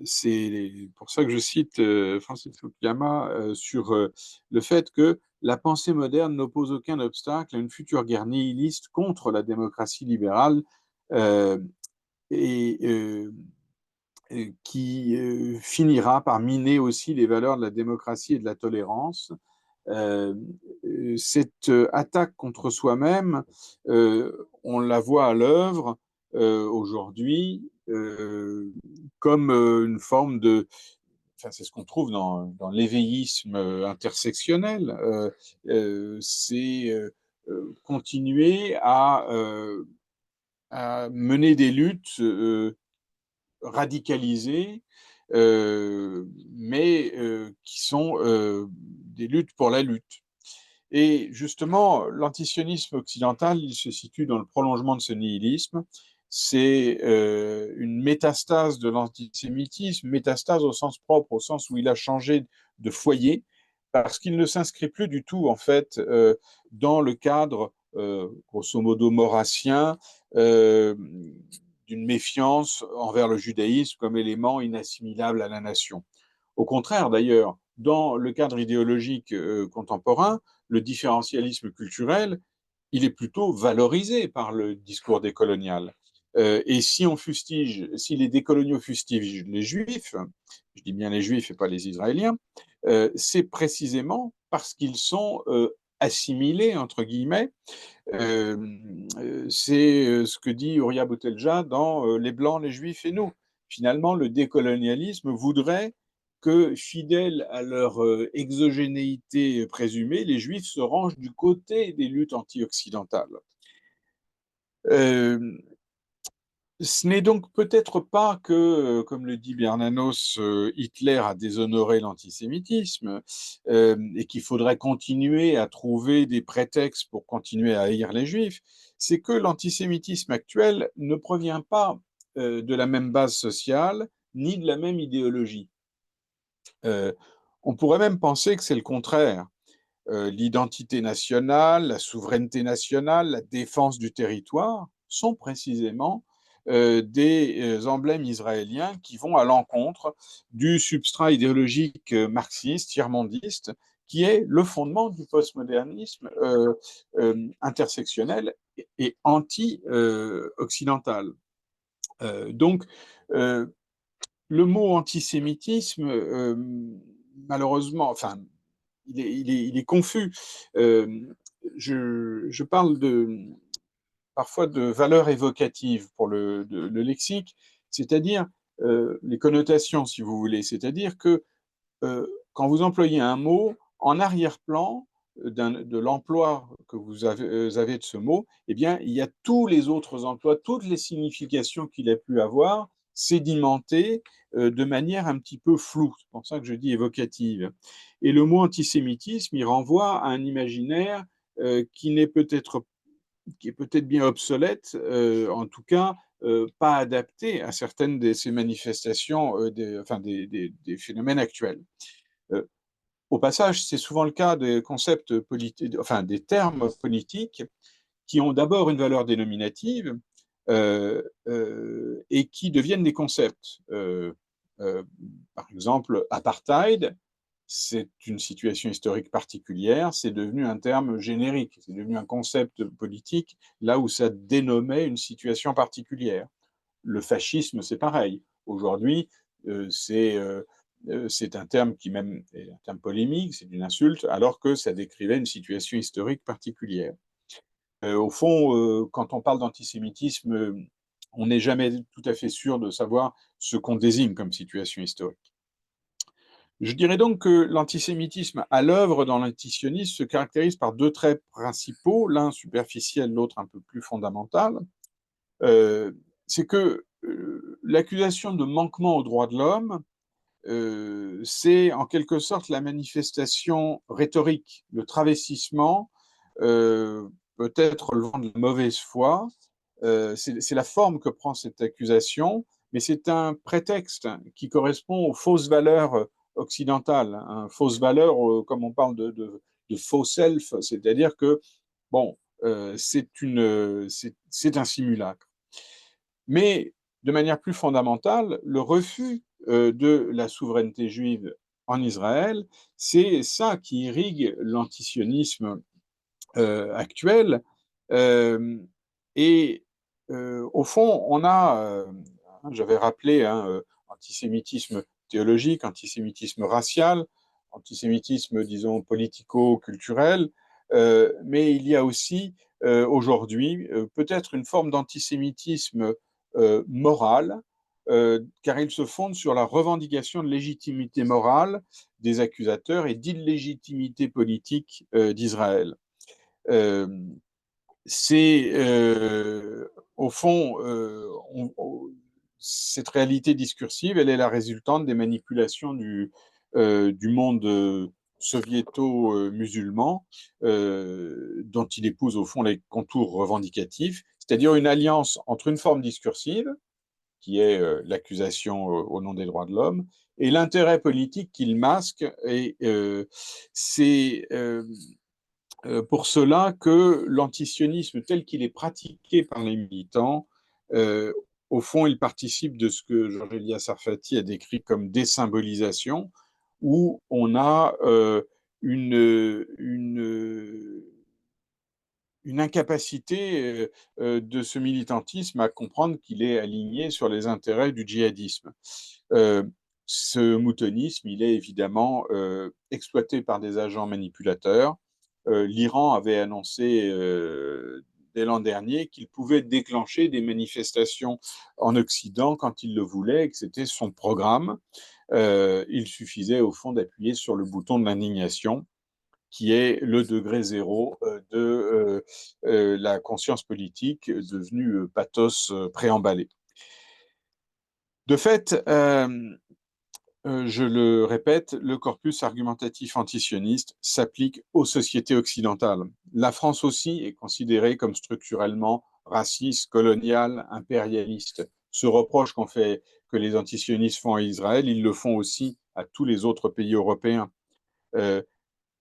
c'est pour ça que je cite Francis Fukuyama sur le fait que la pensée moderne n'oppose aucun obstacle à une future guerre nihiliste contre la démocratie libérale euh, et, euh, et qui finira par miner aussi les valeurs de la démocratie et de la tolérance. Euh, cette attaque contre soi-même, on la voit à l'œuvre aujourd'hui comme une forme de... Enfin, c'est ce qu'on trouve dans l'éveillisme intersectionnel. C'est continuer à mener des luttes radicalisées, mais qui sont des luttes pour la lutte. Et justement, l'antisionisme occidental, il se situe dans le prolongement de ce nihilisme. C'est une métastase de l'antisémitisme, métastase au sens propre, au sens où il a changé de foyer, parce qu'il ne s'inscrit plus du tout, en fait, dans le cadre, grosso modo, maurassien, d'une méfiance envers le judaïsme comme élément inassimilable à la nation. Au contraire, d'ailleurs, dans le cadre idéologique contemporain, le différentialisme culturel, il est plutôt valorisé par le discours décolonial. Et si on fustige, si les décoloniaux fustigent les Juifs, je dis bien les Juifs et pas les Israéliens, c'est précisément parce qu'ils sont assimilés, entre guillemets. Euh, c'est ce que dit Uriah Boutelja dans Les Blancs, les Juifs et nous. Finalement, le décolonialisme voudrait que, fidèles à leur exogénéité présumée, les Juifs se rangent du côté des luttes anti-occidentales. Euh, Ce n'est donc peut-être pas que, comme le dit Bernanos, Hitler a déshonoré l'antisémitisme et qu'il faudrait continuer à trouver des prétextes pour continuer à haïr les Juifs. C'est que l'antisémitisme actuel ne provient pas de la même base sociale ni de la même idéologie. Euh, on pourrait même penser que c'est le contraire. L'identité nationale, la souveraineté nationale, la défense du territoire sont précisément des emblèmes israéliens qui vont à l'encontre du substrat idéologique marxiste, tiers-mondiste, qui est le fondement du postmodernisme intersectionnel et anti-occidental. Donc, euh, le mot antisémitisme, malheureusement, enfin, il est confus. Euh, je parle parfois de valeur évocative pour le lexique, c'est-à-dire les connotations, si vous voulez. C'est-à-dire que quand vous employez un mot, en arrière-plan de l'emploi que vous avez de ce mot, eh bien, il y a tous les autres emplois, toutes les significations qu'il a pu avoir, sédimentées de manière un petit peu floue. C'est pour ça que je dis évocative. Et le mot antisémitisme, il renvoie à un imaginaire qui est peut-être bien obsolète, en tout cas pas adapté à certaines de ces manifestations, enfin, des phénomènes actuels. Euh, Au passage, c'est souvent le cas des concepts politiques, enfin des termes politiques qui ont d'abord une valeur dénominative et qui deviennent des concepts. Euh, Par exemple, apartheid, c'est une situation historique particulière, c'est devenu un terme générique, c'est devenu un concept politique là où ça dénommait une situation particulière. Le fascisme, c'est pareil. Aujourd'hui, c'est un terme qui même est un terme polémique, c'est une insulte, alors que ça décrivait une situation historique particulière. Au fond, quand on parle d'antisémitisme, on n'est jamais tout à fait sûr de savoir ce qu'on désigne comme situation historique. Je dirais donc que l'antisémitisme à l'œuvre dans l'antisionisme se caractérise par deux traits principaux, l'un superficiel, l'autre un peu plus fondamental. Euh, c'est que l'accusation de manquement aux droits de l'homme, c'est en quelque sorte la manifestation rhétorique, le travestissement, euh, peut-être relevant de la mauvaise foi. C'est la forme que prend cette accusation, mais c'est un prétexte qui correspond aux fausses valeurs occidentales, hein, fausses valeurs, comme on parle de faux self, c'est-à-dire que, bon, c'est un simulacre. Mais de manière plus fondamentale, le refus de la souveraineté juive en Israël, c'est ça qui irrigue l'antisionisme actuel. Euh, et au fond, on a, j'avais rappelé, hein, antisémitisme théologique, antisémitisme racial, antisémitisme, disons, politico-culturel, mais il y a aussi aujourd'hui peut-être une forme d'antisémitisme morale, car il se fonde sur la revendication de légitimité morale des accusateurs et d'illégitimité politique d'Israël. Euh, c'est au fond, cette réalité discursive, elle est la résultante des manipulations du monde soviéto-musulman, dont il épouse au fond les contours revendicatifs, c'est-à-dire une alliance entre une forme discursive, qui est l'accusation au nom des droits de l'homme, et l'intérêt politique qu'il masque. Et c'est pour cela que l'antisionisme tel qu'il est pratiqué par les militants, euh, au fond, il participe de ce que Georges Élias Sarfati a décrit comme désymbolisation, où on a une incapacité de ce militantisme à comprendre qu'il est aligné sur les intérêts du djihadisme. Euh, Ce moutonisme, il est évidemment exploité par des agents manipulateurs. L'Iran avait annoncé dès l'an dernier qu'il pouvait déclencher des manifestations en Occident quand il le voulait, et que c'était son programme. Il suffisait au fond d'appuyer sur le bouton de l'indignation, qui est le degré zéro de la conscience politique devenue pathos préemballé. De fait, je le répète, le corpus argumentatif antisioniste s'applique aux sociétés occidentales. La France aussi est considérée comme structurellement raciste, coloniale, impérialiste. Ce reproche que les antisionistes font à Israël, ils le font aussi à tous les autres pays européens. Euh,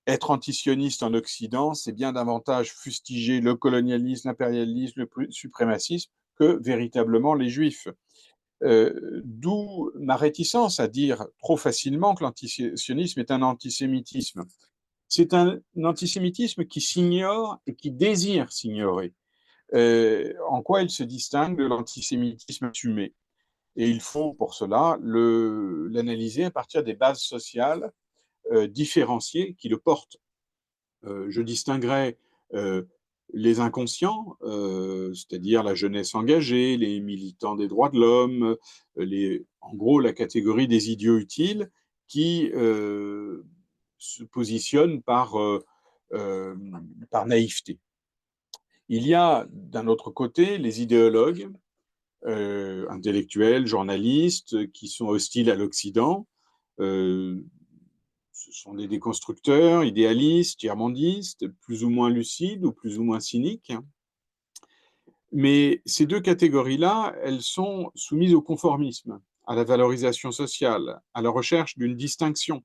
Être antisioniste en Occident, c'est bien davantage fustiger le colonialisme, l'impérialisme, le suprémacisme que véritablement les juifs. D'où ma réticence à dire trop facilement que l'antisionisme est un antisémitisme. C'est un antisémitisme qui s'ignore et qui désire s'ignorer. En quoi il se distingue de l'antisémitisme assumé? Et il faut pour cela l'analyser à partir des bases sociales différenciées qui le portent. Je distinguerai euh, les inconscients, c'est-à-dire la jeunesse engagée, les militants des droits de l'homme, en gros la catégorie des idiots utiles qui se positionnent euh, par naïveté. Il y a d'un autre côté les idéologues, intellectuels, journalistes, qui sont hostiles à l'Occident. Euh, Ce sont des déconstructeurs, idéalistes, tiers-mondistes, plus ou moins lucides ou plus ou moins cyniques. Mais ces deux catégories-là, elles sont soumises au conformisme, à la valorisation sociale, à la recherche d'une distinction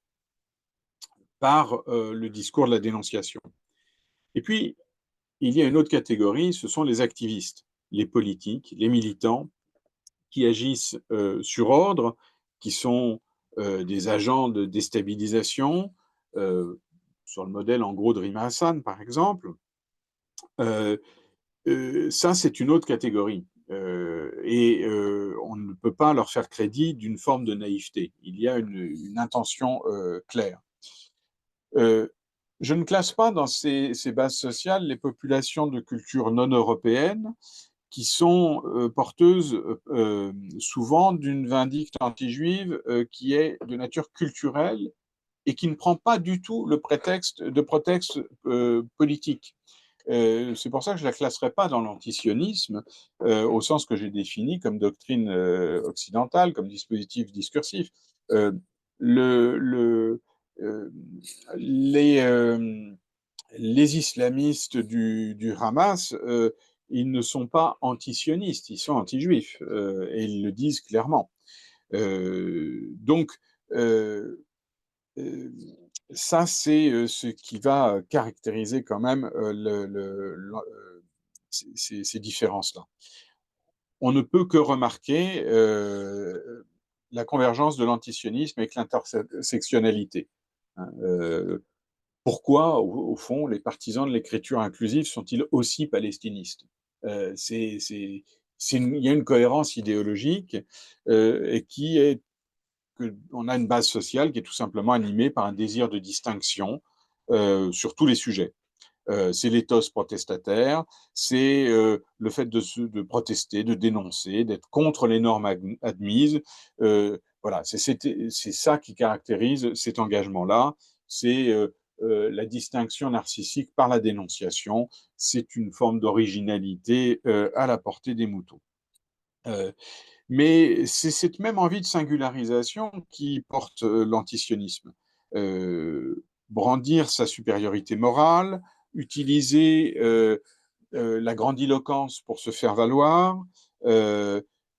par le discours de la dénonciation. Et puis, il y a une autre catégorie, ce sont les activistes, les politiques, les militants, qui agissent sur ordre, qui sont des agents de déstabilisation, euh, sur le modèle en gros de Rima Hassan, par exemple. Euh, Ça, c'est une autre catégorie. On ne peut pas leur faire crédit d'une forme de naïveté. Il y a une intention claire. Euh, je ne classe pas dans ces bases sociales les populations de culture non européenne qui sont porteuses souvent d'une vindicte anti-juive qui est de nature culturelle et qui ne prend pas du tout le prétexte politique. C'est pour ça que je ne la classerai pas dans l'antisionisme, au sens que j'ai défini comme doctrine occidentale, comme dispositif discursif. Euh, le, le, euh, les, euh, les islamistes du Hamas, ils ne sont pas antisionistes, ils sont anti-juifs, et ils le disent clairement. Donc, euh, euh, ça, c'est ce qui va caractériser quand même ces différences-là. On ne peut que remarquer la convergence de l'antisionisme avec l'intersectionnalité. Hein. Pourquoi, au fond, les partisans de l'écriture inclusive sont-ils aussi palestinistes? Il y a une cohérence idéologique et qui est on a une base sociale qui est tout simplement animée par un désir de distinction sur tous les sujets. C'est l'éthos protestataire, c'est le fait de protester, de dénoncer, d'être contre les normes admises. Voilà, c'est ça qui caractérise cet engagement-là. C'est la distinction narcissique par la dénonciation. C'est une forme d'originalité à la portée des moutons. Mais c'est cette même envie de singularisation qui porte l'antisionisme. Brandir sa supériorité morale, utiliser la grandiloquence pour se faire valoir.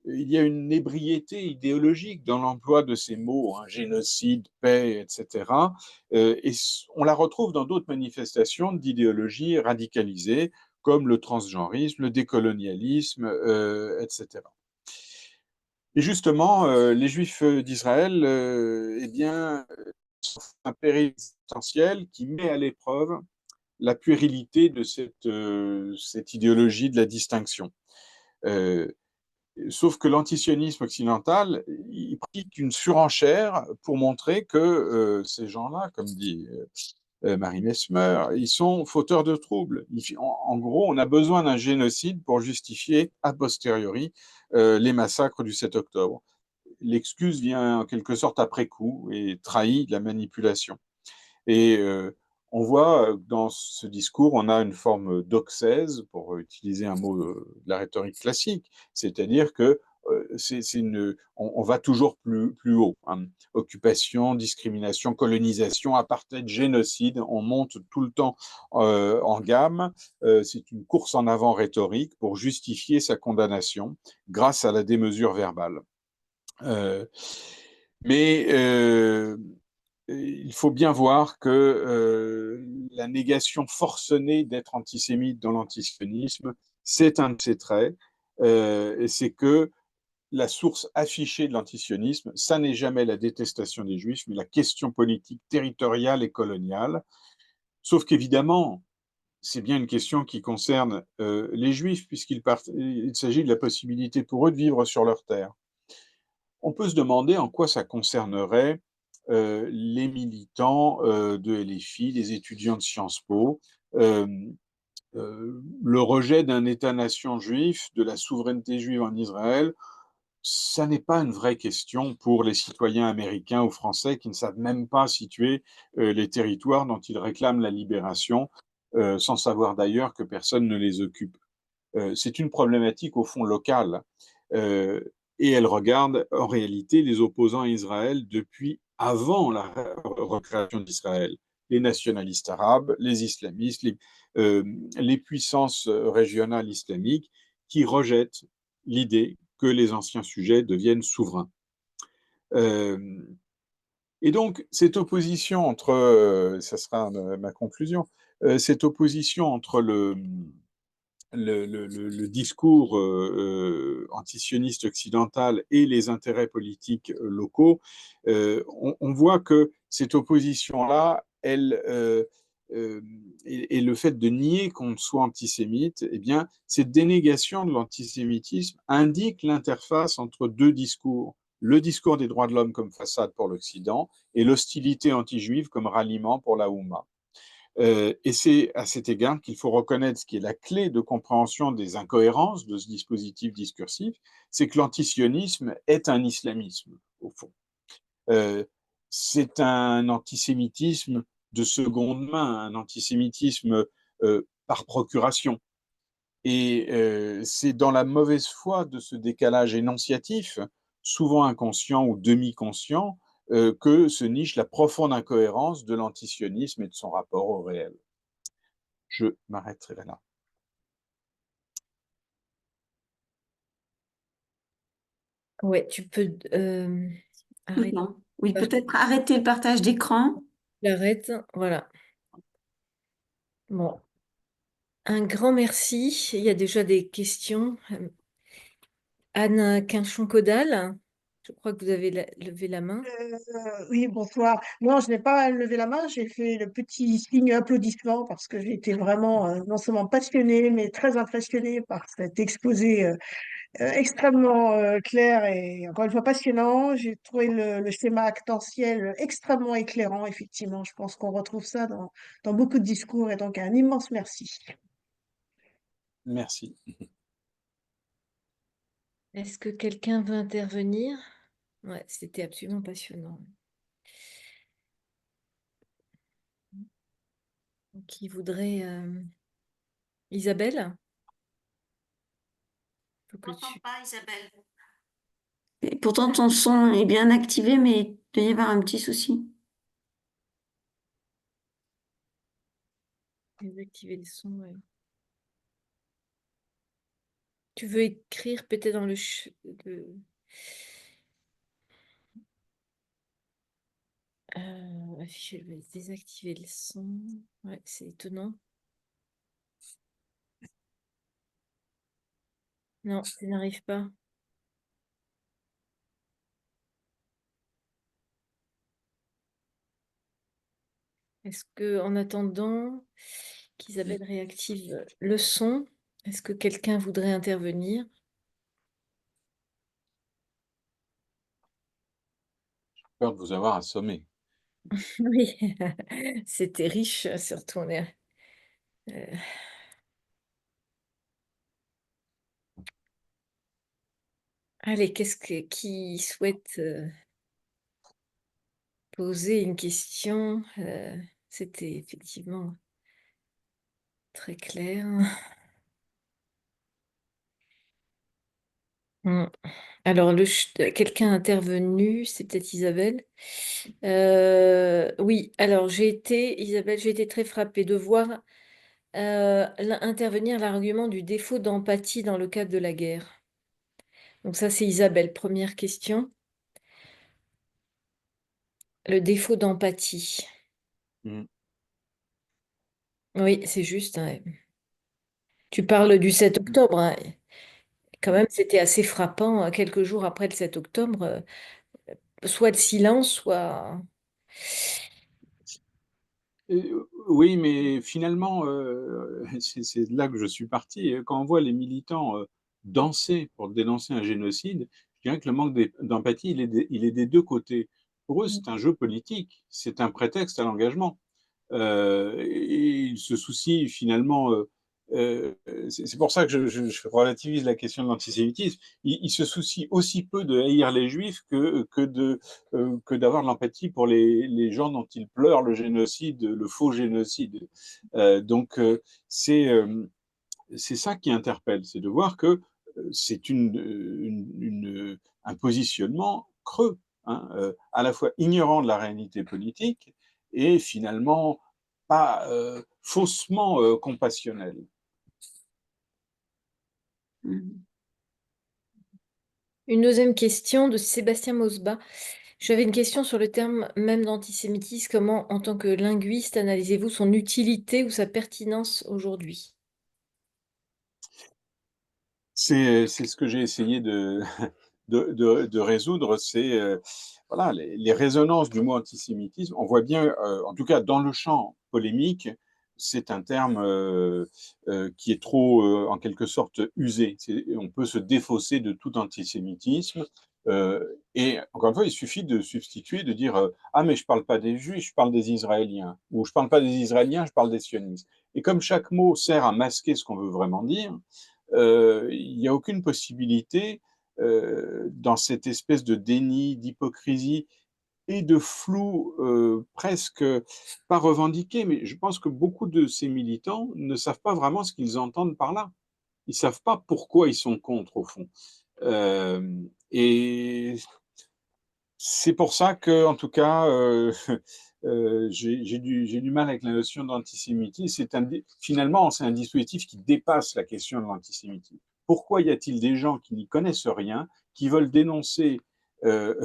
Il y a une ébriété idéologique dans l'emploi de ces mots, hein, génocide, paix, etc. Et on la retrouve dans d'autres manifestations d'idéologie radicalisée, comme le transgenrisme, le décolonialisme, etc. Et justement, les Juifs d'Israël, eh bien, un péril existentiel qui met à l'épreuve la puérilité de cette idéologie de la distinction. Euh, Sauf que l'antisionisme occidental, il pratique une surenchère pour montrer que ces gens-là, comme dit Marie Mesmer, ils sont fauteurs de troubles. En gros, on a besoin d'un génocide pour justifier a posteriori les massacres du 7 octobre. L'excuse vient en quelque sorte après coup et trahit la manipulation. Et on voit dans ce discours, on a une forme d'oxèse, pour utiliser un mot de la rhétorique classique, c'est-à-dire que on va toujours plus haut. Hein. Occupation, discrimination, colonisation, apartheid, génocide, on monte tout le temps en gamme. C'est une course en avant rhétorique pour justifier sa condamnation grâce à la démesure verbale. Euh, mais il faut bien voir que la négation forcenée d'être antisémite dans l'antisionisme, c'est un de ses traits, et c'est que la source affichée de l'antisionisme, ça n'est jamais la détestation des Juifs, mais la question politique territoriale et coloniale. Sauf qu'évidemment, c'est bien une question qui concerne les Juifs, puisqu'il s'agit de la possibilité pour eux de vivre sur leur terre. On peut se demander en quoi ça concernerait les militants de LFI, les étudiants de Sciences Po, euh, le rejet d'un État-nation juif, de la souveraineté juive en Israël. Ça n'est pas une vraie question pour les citoyens américains ou français qui ne savent même pas situer les territoires dont ils réclament la libération, sans savoir d'ailleurs que personne ne les occupe. C'est une problématique au fond locale. Euh, et elle regarde en réalité les opposants à Israël depuis avant la recréation d'Israël. Les nationalistes arabes, les islamistes, les puissances régionales islamiques qui rejettent l'idée que les anciens sujets deviennent souverains. Euh, et donc, cette opposition entre, ça sera ma conclusion, cette opposition entre le discours antisioniste occidental et les intérêts politiques locaux, on voit que cette opposition-là, et le fait de nier qu'on soit antisémite, eh bien, cette dénégation de l'antisémitisme indique l'interface entre deux discours. Le discours des droits de l'homme comme façade pour l'Occident et l'hostilité anti-juive comme ralliement pour la Houma. Et c'est à cet égard qu'il faut reconnaître ce qui est la clé de compréhension des incohérences de ce dispositif discursif, c'est que l'antisionisme est un islamisme, au fond. Euh, c'est un antisémitisme de seconde main, un antisémitisme par procuration. Et c'est dans la mauvaise foi de ce décalage énonciatif, souvent inconscient ou demi-conscient, que se niche la profonde incohérence de l'antisionisme et de son rapport au réel. Je m'arrêterai là. Ouais, tu peux arrêter. Non. Oui, peut-être arrêter le partage d'écran. J'arrête. Voilà. Bon, un grand merci. Il y a déjà des questions. Anne Quinchon-Caudal, je crois que vous avez levé la main. Oui, bonsoir. Non, je n'ai pas levé la main, j'ai fait le petit signe applaudissement parce que j'ai été vraiment non seulement passionnée, mais très impressionnée par cet exposé extrêmement clair et encore une fois passionnant. J'ai trouvé le schéma actantiel extrêmement éclairant, effectivement. Je pense qu'on retrouve ça dans beaucoup de discours et donc un immense merci. Merci. Est-ce que quelqu'un veut intervenir? Ouais, c'était absolument passionnant. Qui voudrait... Isabelle? Faut que tu... Pas, Isabelle. Et pourtant, ton son est bien activé, mais il doit y avoir un petit souci. Désactiver le son, ouais. Tu veux écrire peut-être dans afficher désactiver le son. Ouais, c'est étonnant. Non, ça n'arrive pas. Est-ce que, en attendant qu'Isabelle réactive le son, est-ce que quelqu'un voudrait intervenir? J'ai peur de vous avoir assommé. Oui, c'était riche, surtout. Euh, Allez, qui souhaite poser une question? C'était effectivement très clair. Hmm. Alors, quelqu'un intervenu, c'est peut-être Isabelle. Oui, alors Isabelle, j'ai été très frappée de voir intervenir l'argument du défaut d'empathie dans le cadre de la guerre. Donc ça, c'est Isabelle, première question. Le défaut d'empathie. Mm. Oui, c'est juste, hein. Tu parles du 7 octobre, hein. Quand même, c'était assez frappant, quelques jours après le 7 octobre, soit le silence, soit... Oui, mais finalement, c'est de là que je suis parti. Quand on voit les militants danser pour dénoncer un génocide, je dirais que le manque d'empathie, il est des deux côtés. Pour eux, c'est un jeu politique, c'est un prétexte à l'engagement. Et ils se soucient finalement, c'est pour ça que je relativise la question de l'antisémitisme, ils se soucient aussi peu de haïr les juifs que d'avoir de l'empathie pour les gens dont ils pleurent le génocide, le faux génocide. Donc c'est ça qui interpelle, c'est de voir que c'est un positionnement creux, hein, à la fois ignorant de la réalité politique et finalement pas faussement compassionnel. Mhm. Une deuxième question de Sébastien Mosba. J'avais une question sur le terme même d'antisémitisme. Comment, en tant que linguiste, analysez-vous son utilité ou sa pertinence aujourd'hui? C'est ce que j'ai essayé de résoudre, c'est voilà, les résonances du mot antisémitisme. On voit bien, en tout cas dans le champ polémique, c'est un terme qui est trop, en quelque sorte, usé. On peut se défausser de tout antisémitisme. Et encore une fois, il suffit de substituer, de dire ah, mais je ne parle pas des Juifs, je parle des Israéliens. Ou je ne parle pas des Israéliens, je parle des sionistes. Et comme chaque mot sert à masquer ce qu'on veut vraiment dire, il n'y a aucune possibilité dans cette espèce de déni, d'hypocrisie et de flou presque pas revendiqué, mais je pense que beaucoup de ces militants ne savent pas vraiment ce qu'ils entendent par là. Ils ne savent pas pourquoi ils sont contre, au fond. Et c'est pour ça que, en tout cas, j'ai du mal avec la notion d'antisémitisme. Finalement, c'est un dispositif qui dépasse la question de l'antisémitisme. Pourquoi y a-t-il des gens qui n'y connaissent rien, qui veulent dénoncer euh,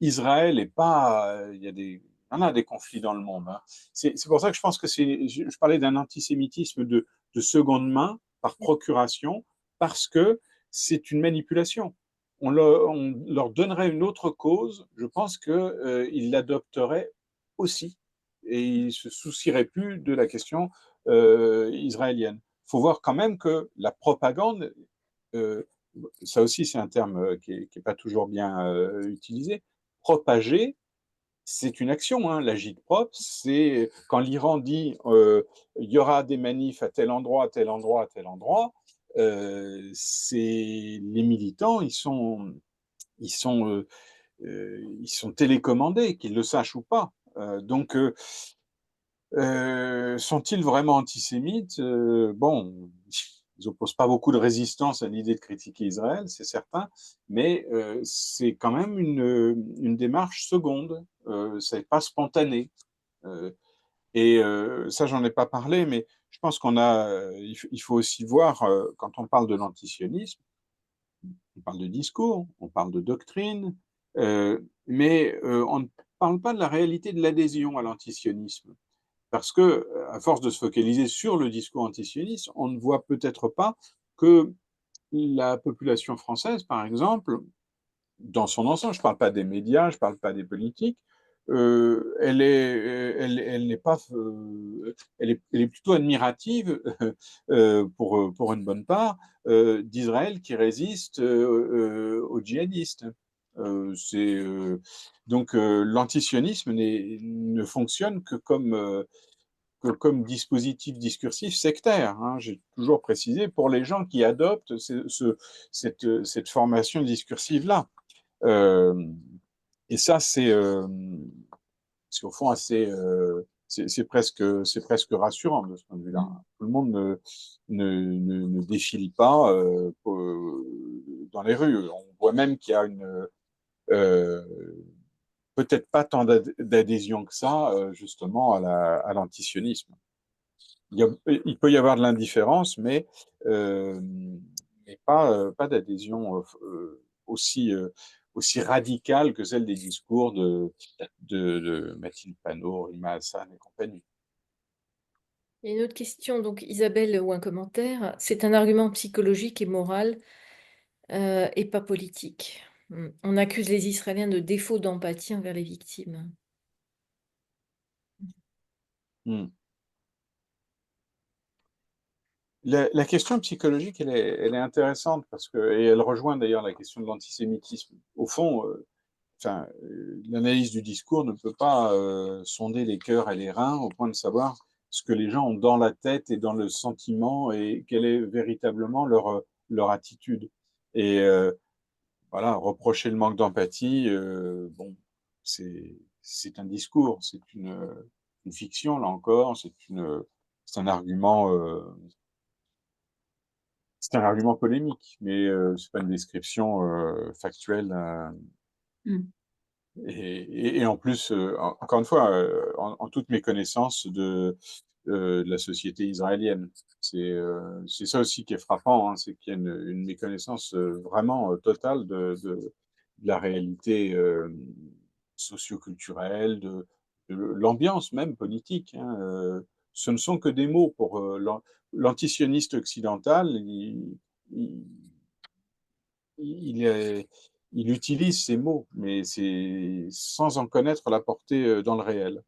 Israël et pas... il y en a des conflits dans le monde, hein. C'est pour ça que je pense que je parlais d'un antisémitisme de seconde main, par procuration, parce que c'est une manipulation. On leur donnerait une autre cause, je pense qu'ils l'adopteraient aussi et ils ne se soucieraient plus de la question israélienne. Il faut voir quand même que la propagande ça aussi c'est un terme qui est pas toujours bien utilisé. Propager, c'est une action, hein. L'agit-prop, c'est quand l'Iran dit il y aura des manifs à tel endroit, à tel endroit, à tel endroit, c'est les militants, ils sont, ils sont télécommandés, qu'ils le sachent ou pas. Donc, sont-ils vraiment antisémites? Bon, ils opposent pas beaucoup de résistance à l'idée de critiquer Israël, c'est certain, mais c'est quand même une démarche seconde. C'est pas spontané. Euh, et ça, j'en ai pas parlé, mais je pense il faut aussi voir, quand on parle de l'antisionisme, on parle de discours, on parle de doctrine, mais on ne parle pas de la réalité de l'adhésion à l'antisionisme. Parce que, à force de se focaliser sur le discours antisioniste, on ne voit peut-être pas que la population française, par exemple, dans son ensemble, je ne parle pas des médias, je ne parle pas des politiques, elle n'est pas, elle est plutôt admirative pour une bonne part d'Israël qui résiste aux djihadistes. C'est donc l'antisionisme ne fonctionne que comme dispositif discursif sectaire, hein. J'ai toujours précisé pour les gens qui adoptent cette formation discursive-là. Euh, et ça, c'est au fond assez, c'est presque rassurant de ce point de vue-là. Tout le monde ne défile pas dans les rues. On voit même qu'il y a euh, peut-être pas tant d'adhésion que ça, justement, à l'antisionisme. Il peut y avoir de l'indifférence, euh, mais pas d'adhésion aussi radicale que celle des discours de Mathilde Panot, Rima Hassan et compagnie. Il y a une autre question, donc Isabelle, ou un commentaire. C'est un argument psychologique et moral et pas politique. On accuse les Israéliens de défaut d'empathie envers les victimes. Hmm. La question psychologique, elle est intéressante parce que, et elle rejoint d'ailleurs la question de l'antisémitisme. Au fond, enfin, l'analyse du discours ne peut pas sonder les cœurs et les reins au point de savoir ce que les gens ont dans la tête et dans le sentiment et quelle est véritablement leur attitude. Et voilà, reprocher le manque d'empathie, bon, c'est un discours, une fiction là encore, c'est un argument, c'est un argument polémique, mais c'est pas une description factuelle. Mm. Et en plus, encore une fois, en toute méconnaissance de la société israélienne. C'est ça aussi qui est frappant, hein, c'est qu'il y a une méconnaissance vraiment totale de la réalité socioculturelle, de l'ambiance même politique, hein. Ce ne sont que des mots pour l'antisioniste occidental. Il, il, est- il utilise ces mots, mais c'est sans en connaître la portée dans le réel.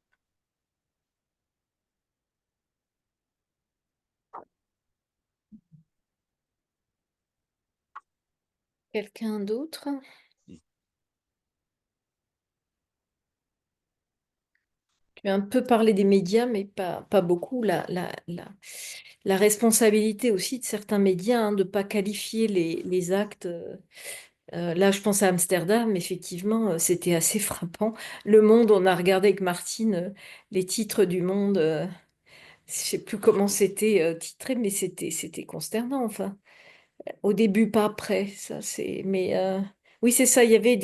Quelqu'un d'autre? Tu as un peu parlé des médias, mais pas beaucoup. La responsabilité aussi de certains médias, hein, de ne pas qualifier les actes. Là, je pense à Amsterdam, effectivement, c'était assez frappant. Le Monde, on a regardé avec Martine les titres du Monde. Je ne sais plus comment c'était titré, mais c'était consternant, enfin. Au début, pas après, ça c'est. Mais oui, c'est ça. Il y avait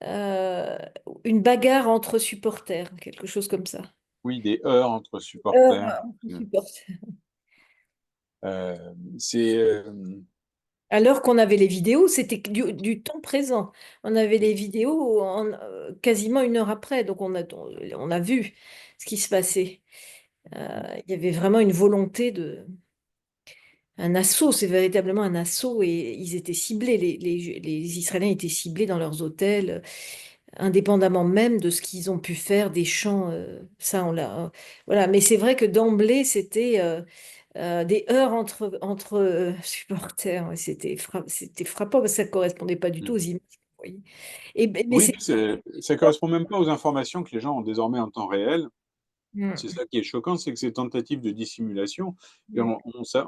euh, une bagarre entre supporters, quelque chose comme ça. Oui, des heurts entre Euh, supporters. entre supporters. C'est Alors qu'on avait les vidéos, c'était du temps présent. On avait les vidéos quasiment une heure après, donc on a vu ce qui se passait. Il y avait vraiment une volonté un assaut, c'est véritablement un assaut et ils étaient ciblés, les Israéliens étaient ciblés dans leurs hôtels. indépendamment même de ce qu'ils ont pu faire des chants. Ça, on l'a. Voilà. Mais c'est vrai que d'emblée, c'était des heurts entre supporters. Ouais, c'était frappant parce que ça ne correspondait pas du tout aux Mm. images. Vous voyez. Mais Oui, c'est. puis ça ne correspond même pas aux informations que les gens ont désormais en temps réel. C'est Mm. ça qui est choquant, c'est que ces tentatives de dissimulation, et Mm.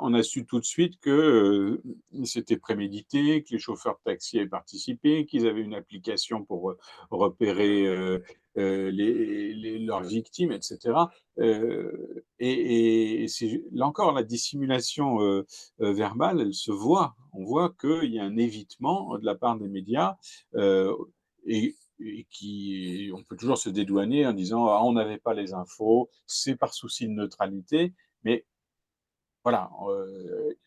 on a su tout de suite que c'était prémédité, que les chauffeurs de taxi avaient participé, qu'ils avaient une application pour repérer leurs victimes, etc. Là encore, la dissimulation verbale, elle se voit. On voit qu'il y a un évitement de la part des médias euh, et qui, on peut toujours se dédouaner en disant ah, on n'avait pas les infos, c'est par souci de neutralité, mais voilà,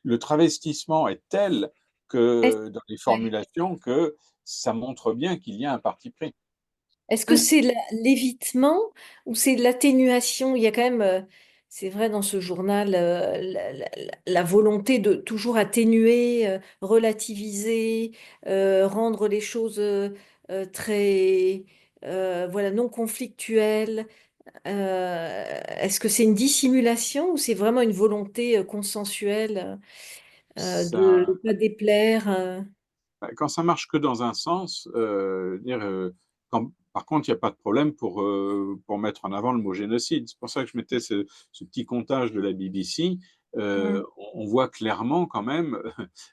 le travestissement est tel Est-ce que dans les ouais. formulations que ça montre bien qu'il y a un parti pris. Est-ce que c'est l'évitement ou c'est l'atténuation? Il y a quand même, c'est vrai dans ce journal, la volonté de toujours atténuer, relativiser, rendre les choses très, voilà, non conflictuelles. Est-ce que c'est une dissimulation ou c'est vraiment une volonté consensuelle de Ça, ne pas déplaire? quand ça marche que dans un sens, par contre, il n'y a pas de problème pour mettre en avant le mot génocide. C'est pour ça que je mettais ce petit comptage de la BBC. Hmm. On voit clairement quand même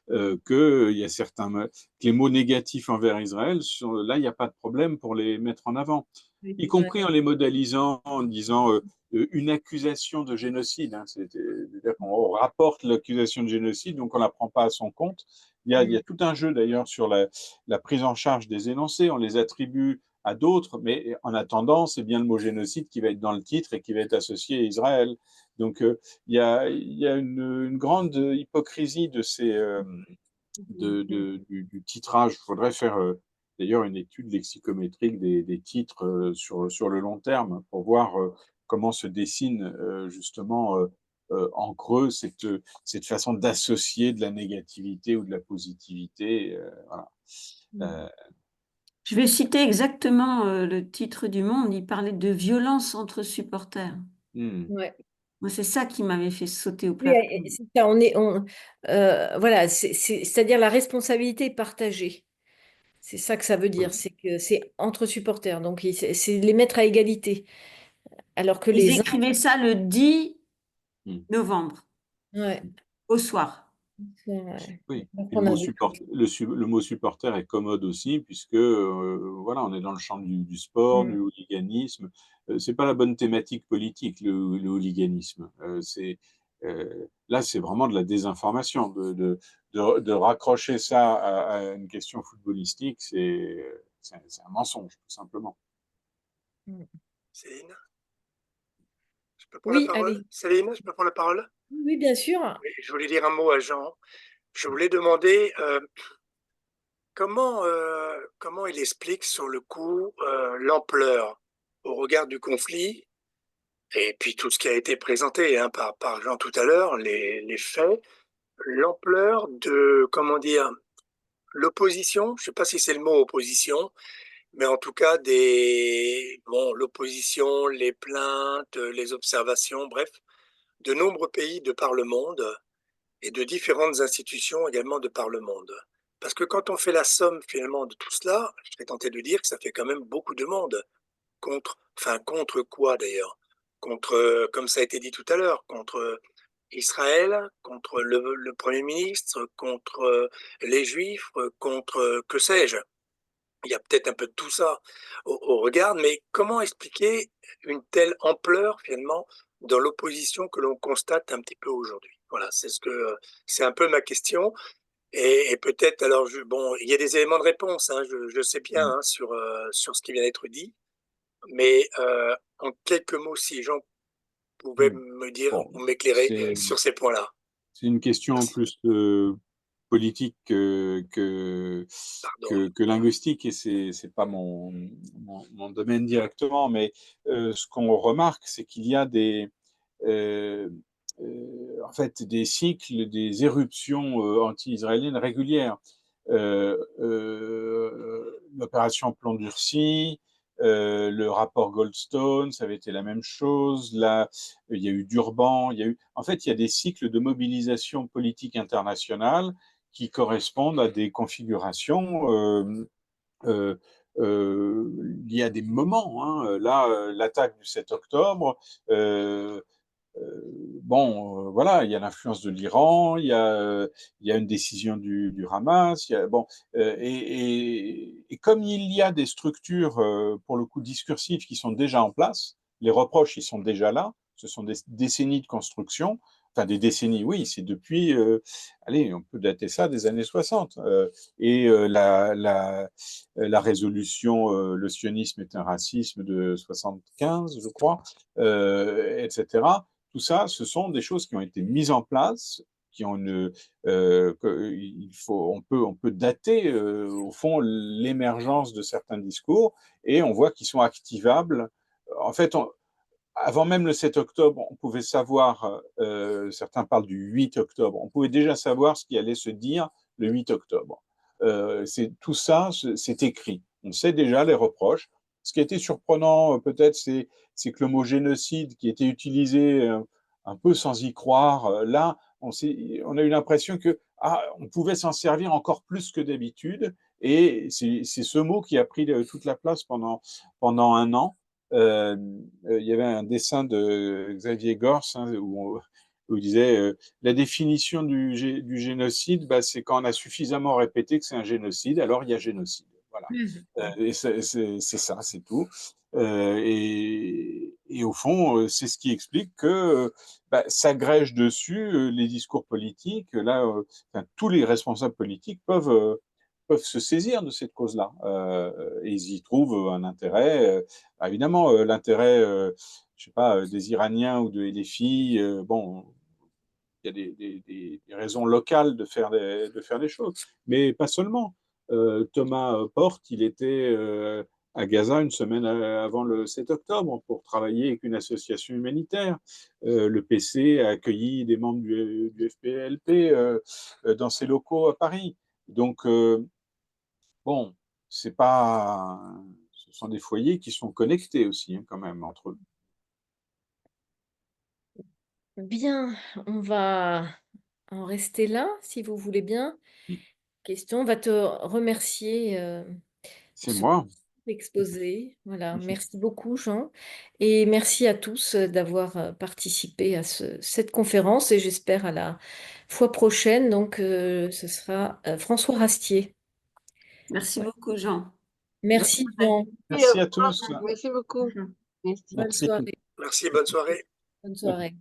que il y a que les mots négatifs envers Israël, là, il n'y a pas de problème pour les mettre en avant, y Oui, ouais. compris en les modalisant, en disant une accusation de génocide. Hein, c'est-à-dire qu'on rapporte l'accusation de génocide, donc on ne la prend pas à son compte. Il y a tout un jeu d'ailleurs sur la prise en charge des énoncés. On les attribue à d'autres, mais en attendant, c'est bien le mot génocide qui va être dans le titre et qui va être associé à Israël. Donc il y a une grande hypocrisie de du titrage. Il faudrait faire d'ailleurs une étude lexicométrique des titres sur le long terme pour voir comment se dessine justement en creux cette façon d'associer de la négativité ou de la positivité. Voilà. Hmm. Euh, Je vais citer exactement le titre du Monde. Il parlait de violence entre supporters. hmm. Ouais. Moi, c'est ça qui m'avait fait sauter au Oui, plafond. c'est ça, voilà, c'est-à-dire la responsabilité est partagée. C'est ça que ça veut dire, c'est que c'est entre supporters, donc c'est les mettre à égalité. Alors que Ils les uns, écrivaient ça le 10 Hmm. novembre, ouais, au soir. ouais. Oui, Donc et on avait tout. le mot supporter est commode aussi, puisque voilà, on est dans le champ du sport, du Mm. hooliganisme. C'est pas la bonne thématique politique, le hooliganisme. Là, c'est vraiment de la désinformation. De raccrocher ça à une question footballistique, c'est un mensonge, tout simplement. Mm. Céline, je peux prendre la Oui, parole? allez. Céline, je peux prendre la parole? Oui, bien sûr. Oui, je voulais dire un mot à Jean. Je voulais demander comment il explique sur le coup l'ampleur au regard du conflit et puis tout ce qui a été présenté hein, par Jean tout à l'heure, les faits, l'ampleur de, comment dire, l'opposition, je ne sais pas si c'est le mot opposition, mais en tout cas bon, l'opposition, les plaintes, les observations, bref, de nombreux pays de par le monde et de différentes institutions également de par le monde. Parce que quand on fait la somme finalement de tout cela, je serais tenté de dire que ça fait quand même beaucoup de monde. Contre quoi d'ailleurs? Contre, comme ça a été dit tout à l'heure, contre Israël, contre le Premier ministre, contre les Juifs, contre que sais-je. Il y a peut-être un peu de tout ça au regard, mais comment expliquer une telle ampleur finalement dans l'opposition que l'on constate un petit peu aujourd'hui? Voilà, c'est un peu ma question. Et peut-être, alors, bon, il y a des éléments de réponse, hein, je sais bien hein, sur ce qui vient d'être dit, mais en quelques mots, si Jean pouvait Hmm. me dire Bon, ou m'éclairer c'est sur ces points-là. c'est une question en Merci. plus politique Pardon. que linguistique, et c'est pas mon domaine directement, mais ce qu'on remarque, c'est qu'il y a euh, en fait, des cycles, des éruptions anti-israéliennes régulières. l'opération Plomb durci, le rapport Goldstone, ça avait été la même chose. Là, il y a eu Durban. En fait, il y a des cycles de mobilisation politique internationale qui correspondent à des configurations. Euh, il y a des moments, hein. Là, l'attaque du 7 octobre, bon, voilà, il y a l'influence de l'Iran, il y a une décision du Hamas, bon, et comme il y a des structures, pour le coup, discursives qui sont déjà en place, les reproches, ils sont déjà là, ce sont des décennies de construction, enfin des décennies, oui, c'est depuis, allez, on peut dater ça des années 60, et la résolution, le sionisme est un racisme de 75, je crois, etc. Tout ça, ce sont des choses qui ont été mises en place, qui ont on peut dater au fond l'émergence de certains discours et on voit qu'ils sont activables. En fait, avant même le 7 octobre, on pouvait savoir, certains parlent du 8 octobre, on pouvait déjà savoir ce qui allait se dire le 8 octobre. Tout ça, c'est écrit. On sait déjà les reproches. Ce qui a été surprenant, peut-être, c'est que le mot génocide, qui était utilisé un peu sans y croire, là, on a eu l'impression que on pouvait s'en servir encore plus que d'habitude. Et c'est ce mot qui a pris toute la place pendant un an. Il y avait un dessin de Xavier Gors, hein, où il disait la définition du génocide, bah, c'est quand on a suffisamment répété que c'est un génocide, alors il y a génocide. Voilà. Et c'est ça, c'est tout. Et au fond, c'est ce qui explique que bah, s'agrègent dessus les discours politiques. Là, enfin, tous les responsables politiques peuvent se saisir de cette cause-là. Et ils y trouvent un intérêt. Évidemment, l'intérêt, je sais pas, des Iraniens ou des filles, bon, il y a des raisons locales de faire des choses, mais pas seulement. Thomas Porte, il était à Gaza une semaine avant le 7 octobre pour travailler avec une association humanitaire. Le PC a accueilli des membres du FPLP dans ses locaux à Paris. Donc, bon, c'est pas, ce sont des foyers qui sont connectés aussi, hein, quand même, entre eux. Bien, on va en rester là, si vous voulez bien. On va te remercier pour C'est ce moi. exposé. Voilà, merci beaucoup, Jean. Et merci à tous d'avoir participé à cette conférence et j'espère à la fois prochaine. Donc, ce sera François Rastier. Merci beaucoup, Jean. Merci, Jean. Merci à tous. Merci beaucoup. Bonne Merci. Bonne Merci. soirée. Merci, bonne soirée. Bonne soirée.